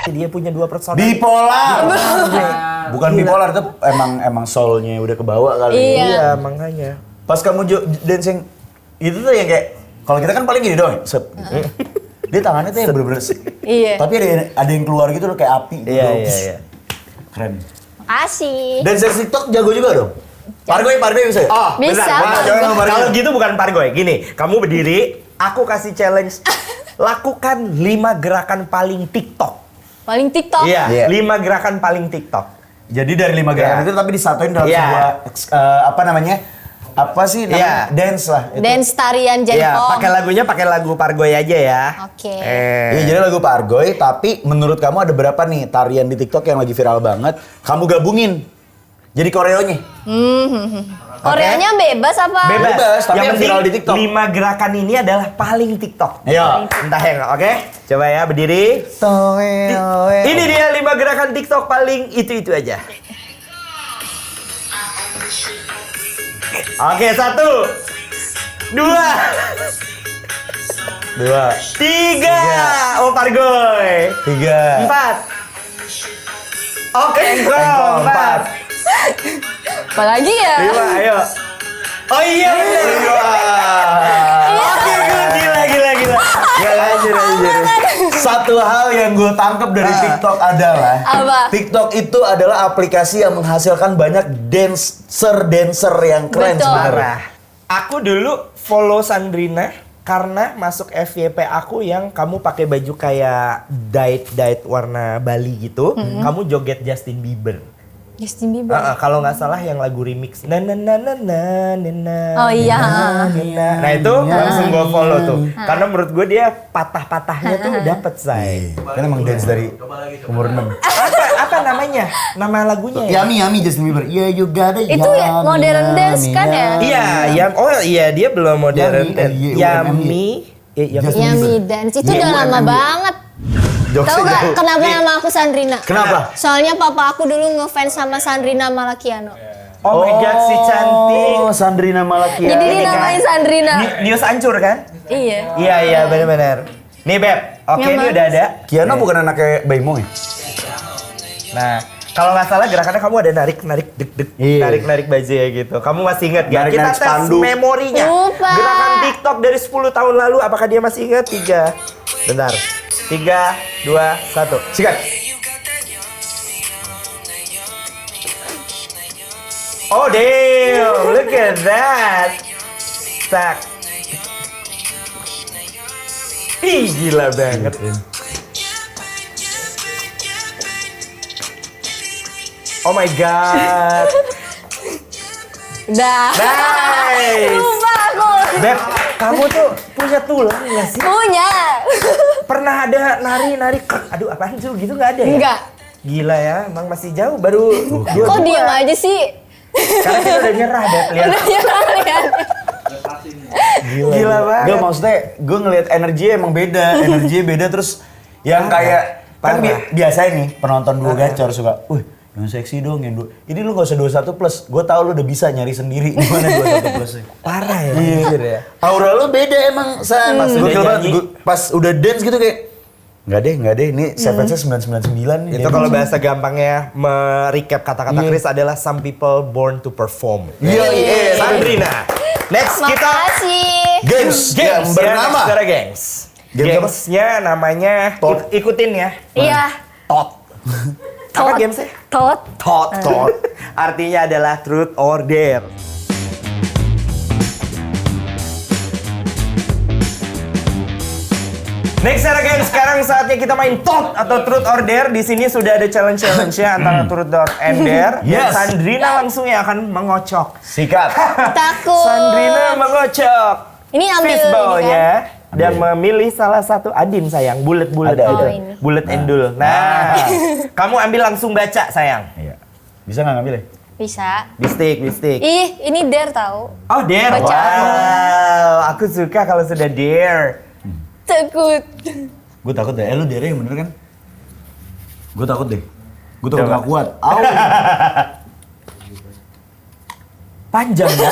Dia punya 2 personal. Bipolar. Bukan bipolar, itu emang soulnya udah kebawa kali. Iya, makanya. Pas kamu dancing itu tuh yang kayak kalau kita kan paling gini doang. Set. Dia tangannya tuh yang bener-bener. Iya. Tapi ada yang keluar gitu loh kayak api. Iya. Keren. Makasih. Dancer TikTok jago juga dong. Pargoy bisa ya? Oh, Bisa. benar. Kalau gitu bukan pargoy. Gini, kamu berdiri, aku kasih challenge. Lakukan 5 gerakan paling TikTok. Paling TikTok. Iya, 5 gerakan paling TikTok. Jadi dari 5 gerakan itu tapi disatuin dalam sebuah apa namanya? Apa sih namanya? Dance lah. Itu. Dance tarian Iya, jaipong. pakai lagu pargoy aja ya. Oke. Iya, jadi lagu Pargoy, tapi menurut kamu ada berapa nih tarian di TikTok yang lagi viral banget? Kamu gabungin. Jadi koreonya. Koreanya bebas apa? Bebas, tapi yang penting viral di TikTok. 5 gerakan ini adalah paling TikTok. Iya. Entah yang, oke? Coba ya berdiri. Ini dia 5 gerakan TikTok paling itu aja. Oke, 1 2 3. Oh, pargoy. 3 4. Oke, engkol. 4. Apalagi ya? 5, ayo. Oh iya bener. Oke, good. Gila. Anjir. Satu hal yang gue tangkap dari TikTok adalah Apa? TikTok itu adalah aplikasi yang menghasilkan banyak dancer yang keren Betul. sebenarnya. Parah. Aku dulu follow Sandrina karena masuk FYP aku yang kamu pakai baju kayak dyed warna Bali gitu. Kamu joget Justin Bieber. Justin Bieber. Kalau nggak salah yang lagu remix. Na. Oh iya. Nah itu langsung gue follow tuh. Karena menurut gue dia patah-patahnya tuh dapet say. Kan emang dance dari umur 6. Apa namanya? Nama lagunya ya? Yummy Justin Bieber. Yeah, you got it. Itu ya modern dance kan ya? Iya, dia belum modern. Yummy. Yummy dance itu udah lama banget. Tahu gak kenapa nama aku Sandrina? Kenapa? Soalnya papa aku dulu ngefans sama Sandrina Malakiano. Oh my god, si cantik. Oh, Sandrina Malakiano. Jadi dinamain Sandrina. News hancur kan? Iya. Iya, benar-benar. Nih Beb, oke ini udah ada. Kiano bukan anaknya Baimong ya? Nah, kalau nggak salah gerakannya kamu ada narik deg-deg, Iya. narik baju ya gitu. Kamu masih ingat gak? Narik Kita tes spanduk. memorinya. Lupa. Gerakan TikTok dari 10 tahun lalu, apakah dia masih ingat? 3. Bentar. 3, 2, 1. Sikat. Oh damn, look at that. Tak. Ih, gila banget. Oh my god. Udah. Nice. Lupa aku. Beb, kamu tuh punya tulang nggak sih? Punya. Pernah ada nari krek. Aduh, apaan sih gitu nggak ada ya? Enggak. Gila ya, emang masih jauh baru 2. Kok diem aja sih? Karena kita udah nyerah, Beb. Lihat. Udah nyerah lihat. Gila banget. Gak, maksudnya gue ngelihat energinya emang beda. Energinya beda terus yang kayak kan biasa nih penonton dua gacor suka, yang seksi dong, yang dua. Ini lu gak usah 21 plus. Gue tahu lu udah bisa nyari sendiri gimana 21 plus. Parah ya. Iya. Aura lu beda emang, San. Gue pas udah dance gitu kayak Enggak deh, ini Seven Sense 999 nih. Itu kalau bahasa gampangnya merecap kata-kata Chris adalah some people born to perform. Iya. Sandrina. Next kita Makasih. Games yang bernama. Saudara gengs. Gamesnya namanya ikutin ya. Iya. Tot. Apa gamesnya? Tot. Tot. Artinya adalah truth or dare. Next game sekarang saatnya kita main tot atau truth or dare. Di sini sudah ada challenge-nya antara truth or dare. Yes. Sandrina langsung yang akan mengocok. Sikat. Takut. Sandrina mengocok Ini ambil ini fishball-nya kan? dan memilih salah satu Adin sayang, bulat-bulat Ada. itu. ini. Bulat endul. Nah, kamu ambil langsung baca sayang. Iya. Bisa nggak ngambil ya? Bisa. Di stick. Ih, ini dare tahu. Oh, dare. Bacaan. Wow, aku suka kalau sudah dare. Takut. Gue takut deh. Lu dere yang bener kan? Gue takut deh. Gue takut Coba. gak kuat. Au. Panjang ya.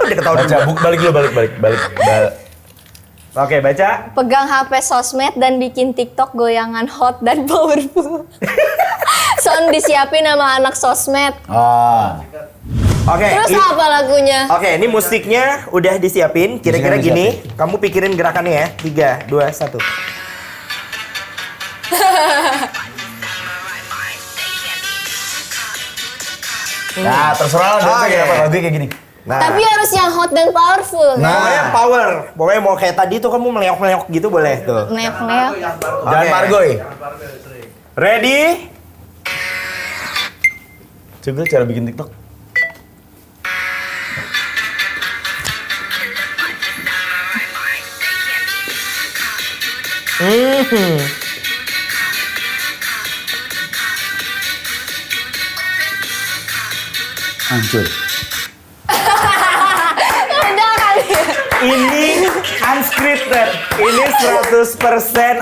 Udah ketahuan Baca, balik dulu, balik. Oke, baca. Pegang HP sosmed dan bikin TikTok goyangan hot dan powerful. Sound disiapin sama anak sosmed. Oke. Terus apa lagunya? Oke, ini musiknya udah disiapin. Kira-kira Musiknya gini, kamu pikirin gerakannya ya. 3, 2, 1. Nah, terserah lah dance kayak apa, lagu kayak gini. Nah, Tapi harus yang hot dan powerful. pokoknya power. Pokoknya mau kayak tadi tuh kamu meleok-meleok gitu boleh tuh. Neok-neok. Jangan Oke. Margoy. Ready? Coba cara bikin TikTok. Hancur. Udah kali. Ini unscripted. Ini 100%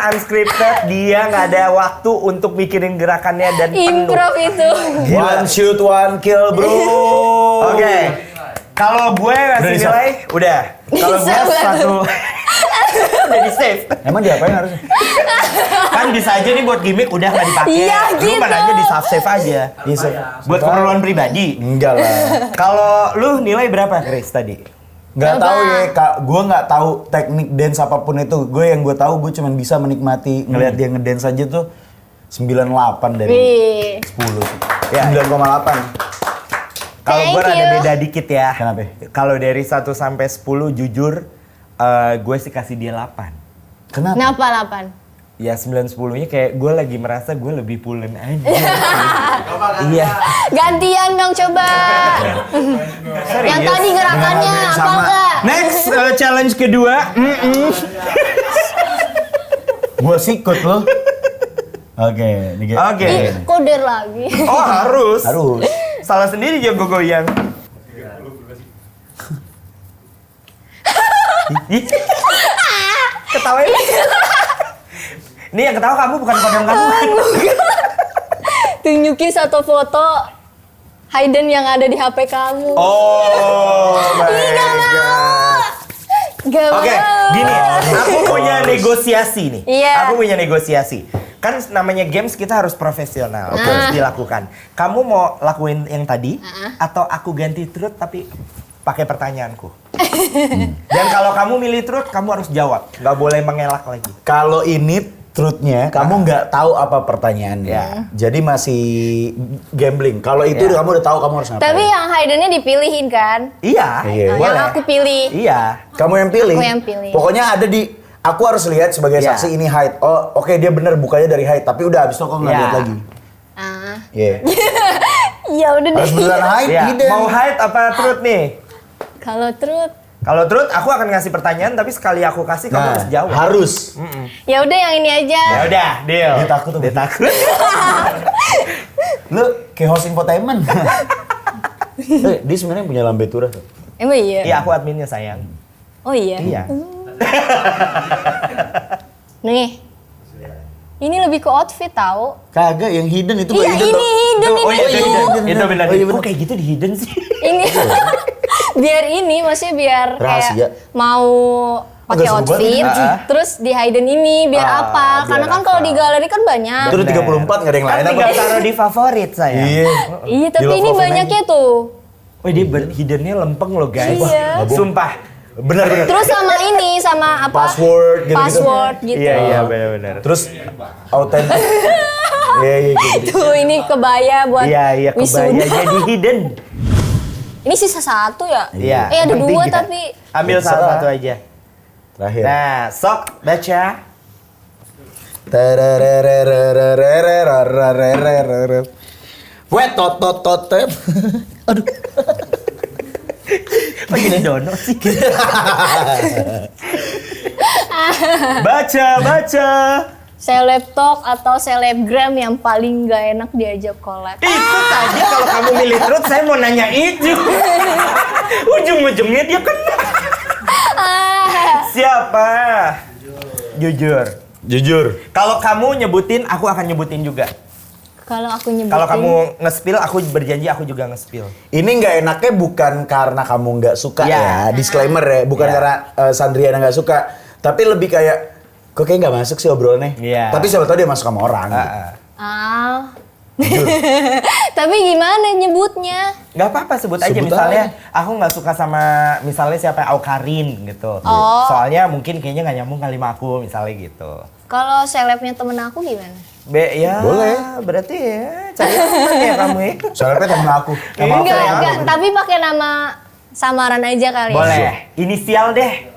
unscripted. Dia nggak ada waktu untuk mikirin gerakannya dan penuh. Improv itu. One shoot, one kill, bro. Oke. Kalau gue ngasih di-save? nilai, udah. Kalau gue Di-save. satu. Udah di save. Emang diapain harusnya? Kan bisa aja nih buat gimmick udah nggak dipakai. Iya, Lu gitu. mana aja di save aja. Buat keperluan pribadi. Enggak lah. Kalau lu nilai berapa, Chris tadi? Nggak Coba. tahu ya, Kak. Gue nggak tahu teknik dance apapun itu. Yang gue tahu, gue cuma bisa menikmati ngelihat dia ngedance aja tuh 98 dari Wih. 10 sih. Ya. 9,8. Kalau Thank gue rada you. beda dikit ya. Kenapa? Kalau dari 1 sampai 10 jujur gue sih kasih dia 8. Kenapa? Kenapa 8? Ya 9-10-nya kayak gue lagi merasa gue lebih pulen aja. Iya. Gantian dong coba. Yang tadi gerakannya Dengan apa sama. enggak? Next challenge kedua. Gue sikut loh. Oke. Oke. Ih, koder lagi. Oh harus. Harus. Salah sendiri jago goyang. Ketawain. Ini yang ketawa kamu bukan kodam kamu. Tunjukin satu foto hidden yang ada di HP kamu. Oh my god. Gak Oke, mau. gini, aku punya negosiasi nih. Iya. Aku punya negosiasi. Kan namanya games kita harus profesional, harus dilakukan. Kamu mau lakuin yang tadi, atau aku ganti truth tapi pakai pertanyaanku? Dan kalau kamu milih truth, kamu harus jawab. Nggak boleh mengelak lagi. Kalau ini truthnya, kamu nggak tahu apa pertanyaannya. Ya. Jadi masih gambling. Kalau itu Ya. kamu udah tahu kamu harus ngapain. Tapi yang hiddennya dipilihin kan? Iya, Iya. Yang boleh. aku pilih. Iya. Kamu yang pilih. Aku yang pilih. Pokoknya ada di. Aku harus lihat sebagai Ya. saksi ini hide. Oh, oke dia bener bukanya dari hide. Tapi udah abis itu aku nggak Ya. lihat lagi. Ah. Iya. Ya udah Harus deh. beneran hide. Iya. Hidden. Mau hide apa truth nih? Kalau truth, Kalau truth, aku akan ngasih pertanyaan, tapi sekali aku kasih, kamu Nah, harus jawab. harus. ya udah yang ini aja. Ya udah, deal. Dia takut tuh. Dia takut. Lu kayak host infotainment. Dia sebenarnya punya lambe turah. Emang iya? Iya, aku adminnya sayang. Oh iya? Iya. Nih. Ini lebih ke outfit tahu. Kagak, yang hidden itu Iya, hidden ini tuh. hidden Oh iya, itu ini. hidden. Itu benar. Oh, iya, Kok benar. kayak gitu di hidden sih? Ini biar ini maksudnya biar Rahasia. kayak mau pakai Agak seru outfit, banget ini. terus di hidden ini biar apa? biar Karena kan kalau apa? di galeri kan banyak. Itu udah 34 nggak ada yang Kan lain apa? tinggal taruh di favorit saya. Iya. Iya, tapi Di ini love banyaknya tuh. Oh dia hiddennya lempeng loh guys. Iya. Sumpah. Benar-benar. Terus sama ini sama apa? Password gitu-gitu. Password gitu. Iya iya benar-benar. Terus autentik. Iya iya gitu. Tuh ini kebaya buat Iya iya wisuda. kebaya jadi hidden. Ini sisa satu ya? Iya. Ada penting dua kita tapi ambil salah Terserah. satu aja. Terakhir. Nah, sok baca. Wet tot tot tot tep. Aduh. Kok jadi dono sih? Baca. seleb-talk atau selebgram yang paling gak enak diajak collab. Itu tadi kalau kamu milih truth, saya mau nanya itu. Ujung-ujungnya dia kena. Siapa? Jujur. Jujur. Kalau kamu nyebutin, aku akan nyebutin juga. Kalau aku nyebutin. Kalau kamu nge-spill, aku berjanji aku juga nge-spill. Ini nggak enaknya bukan karena kamu nggak suka Ya. ya, disclaimer ya, bukan Ya. karena Sandriana nggak suka, Tapi lebih kayak, kok kayak nggak masuk sih obrolannya. Iya. Tapi siapa tahu dia masuk sama orang. Gitu. Tapi gimana nyebutnya? Gak apa-apa sebut aja, Sebut misalnya aja. aku nggak suka sama misalnya siapa Aukarin gitu. Oh. Soalnya mungkin kayaknya nggak nyambung kali sama aku misalnya gitu. Kalau selebnya temen aku gimana? Ya Boleh. berarti ya cari aman ya kamu ya. Soalnya temen aku. Nama aku. Enggak, tapi pakai nama samaran aja kali. Boleh, inisial deh.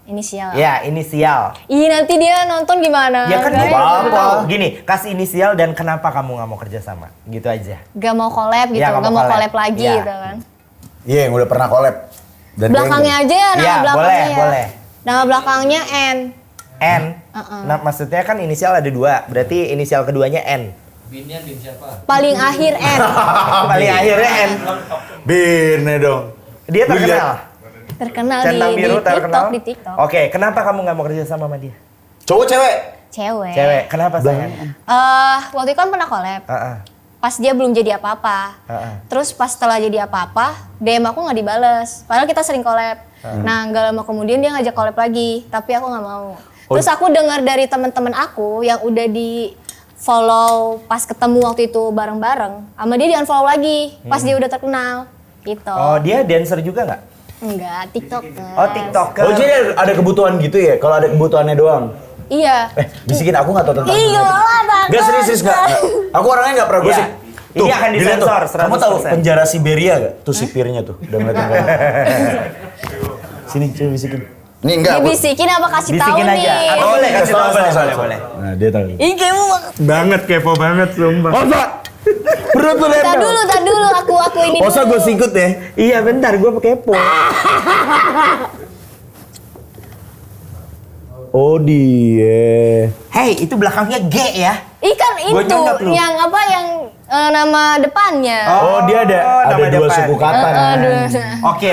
Inisial. Ya, inisial. Ih, nanti dia nonton gimana? Ya kan Guys? nggak apa-apa. apa-apa. Gini, kasih inisial dan kenapa kamu nggak mau kerja sama. Gitu aja. Gak mau collab gitu, Iya, gak mau collab lagi Iya. gitu kan. Iya, yang udah pernah collab. Dan Belakangnya aja ya, nama Iya, belakangnya boleh, ya. boleh. Nama belakangnya N. N. Nah, maksudnya kan inisial ada 2. Berarti inisial keduanya N. Binnya bin siapa? Paling akhir N. Paling akhirnya N. Bine dong. Dia Lu lihat. terkenal. Terkenal Centang di biru terkenal. TikTok, di TikTok. Oke, kenapa kamu nggak mau kerja sama dia? Cowok cewek? Cewek. Cewek. Kenapa sayang? Waktu itu kan pernah collab. Heeh. Pas dia belum jadi apa-apa. Terus pas setelah jadi apa-apa, DM aku nggak dibales. Padahal kita sering collab. Nah, nggak lama kemudian dia ngajak collab lagi, tapi aku nggak mau. Terus aku dengar dari teman-teman aku yang udah di follow pas ketemu waktu itu bareng-bareng, sama dia di unfollow lagi pas dia udah terkenal. Gitu. Oh, dia dancer juga nggak? Enggak, TikTok. Oh, TikToker. Oh jadi ada kebutuhan gitu ya? Kalau ada kebutuhannya doang? Iya. Bisikin aku nggak tahu tentang Iya lah, Tante. Gak serius nggak. Aku orangnya nggak pernah gosip. Iya. Ini akan dilihat disensor, tuh. Kamu tahu 100%. penjara Siberia gak? Tuh sipirnya tuh. Udah ngeliatin kamu. Sini, coba bisikin. Nih enggak. Dibisikin apa kasih tahu Bisikin nih? aja. Atau boleh kasih tahu, boleh. Nah dia tahu. Ih, kepo banget. Banget, kepo banget, sumpah. Osa! Perut lu Tar dulu, aku ini dulu. Osa gue sikut ya. Iya, bentar, gue kepo. Oh dia. Hey, itu belakangnya G ya? Ikan Gua itu nyontek lu. yang apa yang nama depannya. Oh dia ada nama dua depan. suku kata. Oke.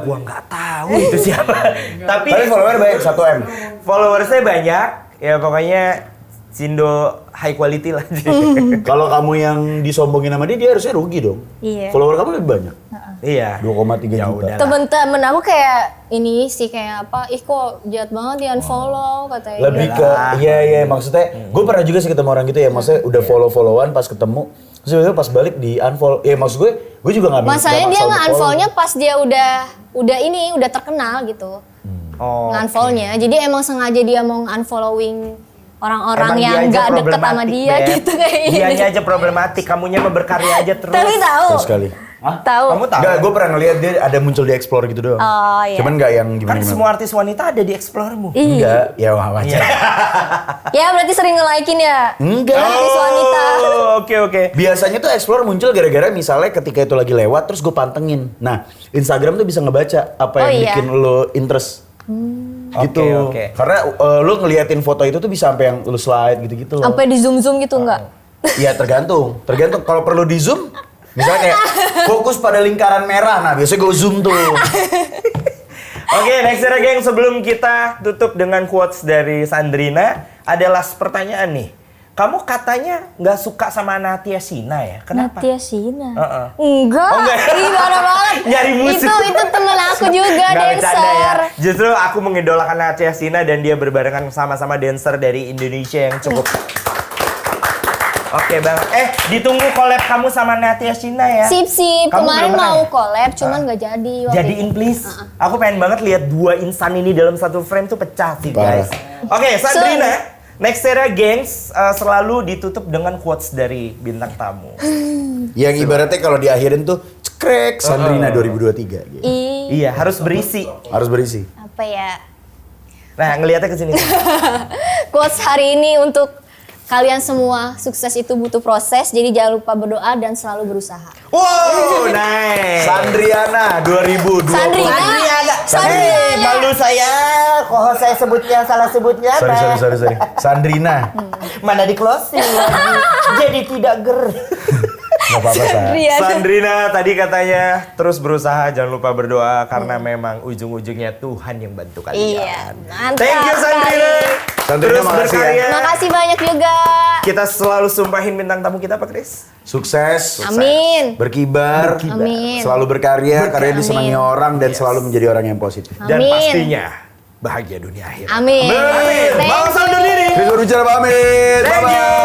Gua nggak tahu itu siapa. Tapi Tapi follower banyak 1M. followersnya banyak. Ya pokoknya Cindo high quality lah. Kalau kamu yang disombongin sama dia harusnya rugi dong. Iya. Follower kamu lebih banyak. Iya. 2,3 Ya juta. udah. Temen-temen aku kayak ini sih kayak apa? Ih kok jahat banget di unfollow katanya. Lebih ke iya maksudnya gue pernah juga sih ketemu orang gitu ya, maksudnya udah follow-followan pas ketemu terus tiba-tiba pas balik di unfollow. Ya maksud gue juga nggak Masanya nggak dia maksa untuk nge-unfollow-nya pas dia udah terkenal gitu. Oh. Nge-unfollow-nya. Jadi emang sengaja dia mau unfollowing orang-orang Emang yang dia aja nggak deket sama problematik, dia Beb. gitu kayak Dianya gitu. aja problematik, kamunya mau berkarya aja terus. Tapi tahu. Terus sekali. Tahu. Kamu tahu? Enggak, gue pernah ngeliat dia ada muncul di Explore gitu doang. Oh, iya. Cuman nggak yang Kan gimana-gimana. semua artis wanita ada di Explore-mu. Enggak, ya wajar. Ya berarti sering nge-like-in ya. Enggak. Artis wanita. Oh, oke. Biasanya tuh Explore muncul gara-gara misalnya ketika itu lagi lewat terus gue pantengin. Nah, Instagram tuh bisa ngebaca apa yang Oh, iya. bikin lo interest. Gitu. Oke. Karena lo ngeliatin foto itu tuh bisa sampai yang lo slide gitu-gitu loh. Sampai di zoom gitu enggak? Iya tergantung. Kalau perlu di zoom, misalnya kayak fokus pada lingkaran merah. Nah biasanya gue zoom tuh. Oke, next era geng, sebelum kita tutup dengan quotes dari Sandrina, ada last pertanyaan nih. Kamu katanya nggak suka sama Natia Shina ya? Kenapa? Natia Shina. Heeh. Enggak. Oh, enggak. Ih, parah banget. Nyari musuh. Itu temen aku juga Nggak bercanda ya. dancer. Justru aku mengidolakan Natia Shina dan dia berbarengan sama-sama dancer dari Indonesia yang cukup. Oke bang, ditunggu collab kamu sama Natia Shina ya. Sip. Kamu Kemarin belum pernah mau ya? collab, cuman nggak jadi. waktu Jadiin itu. please. Aku pengen banget lihat dua insan ini dalam satu frame tuh pecah sih Parah. guys. Oke, Sandrina. Next era gengs selalu ditutup dengan quotes dari bintang tamu. Yang ibaratnya kalau diakhirin tuh cekrek Sandrina 2023. Gitu. Iya, harus berisi. Harus berisi. Apa ya? Nah, ngelihatnya ke sini. Quotes hari ini untuk kalian semua, sukses itu butuh proses, jadi jangan lupa berdoa dan selalu berusaha. Wow, nice. Sandriana 2020. Sandriana. Malu saya, kok saya sebutnya salah sebutnya apa? Sorry. Sandrina. Mana di closing lagi. Jadi tidak ger. Gak apa-apa, Sa. Sandrina tadi katanya terus berusaha, jangan lupa berdoa karena memang ujung-ujungnya Tuhan yang bantu kalian. Iya, mantap Thank you Sandrina. Sandrina, Terus makasih berkarya. Makasih banyak juga. Kita selalu sumpahin bintang tamu kita Pak Kris. Sukses. Amin. Berkibar. Amin. Selalu berkarya disenangi orang dan selalu menjadi orang yang positif. Dan Amin. pastinya bahagia dunia akhirat. Amin. Amin. Thank Bang Hasan you. undur diri. Rizwan bicara pamit. Thank you.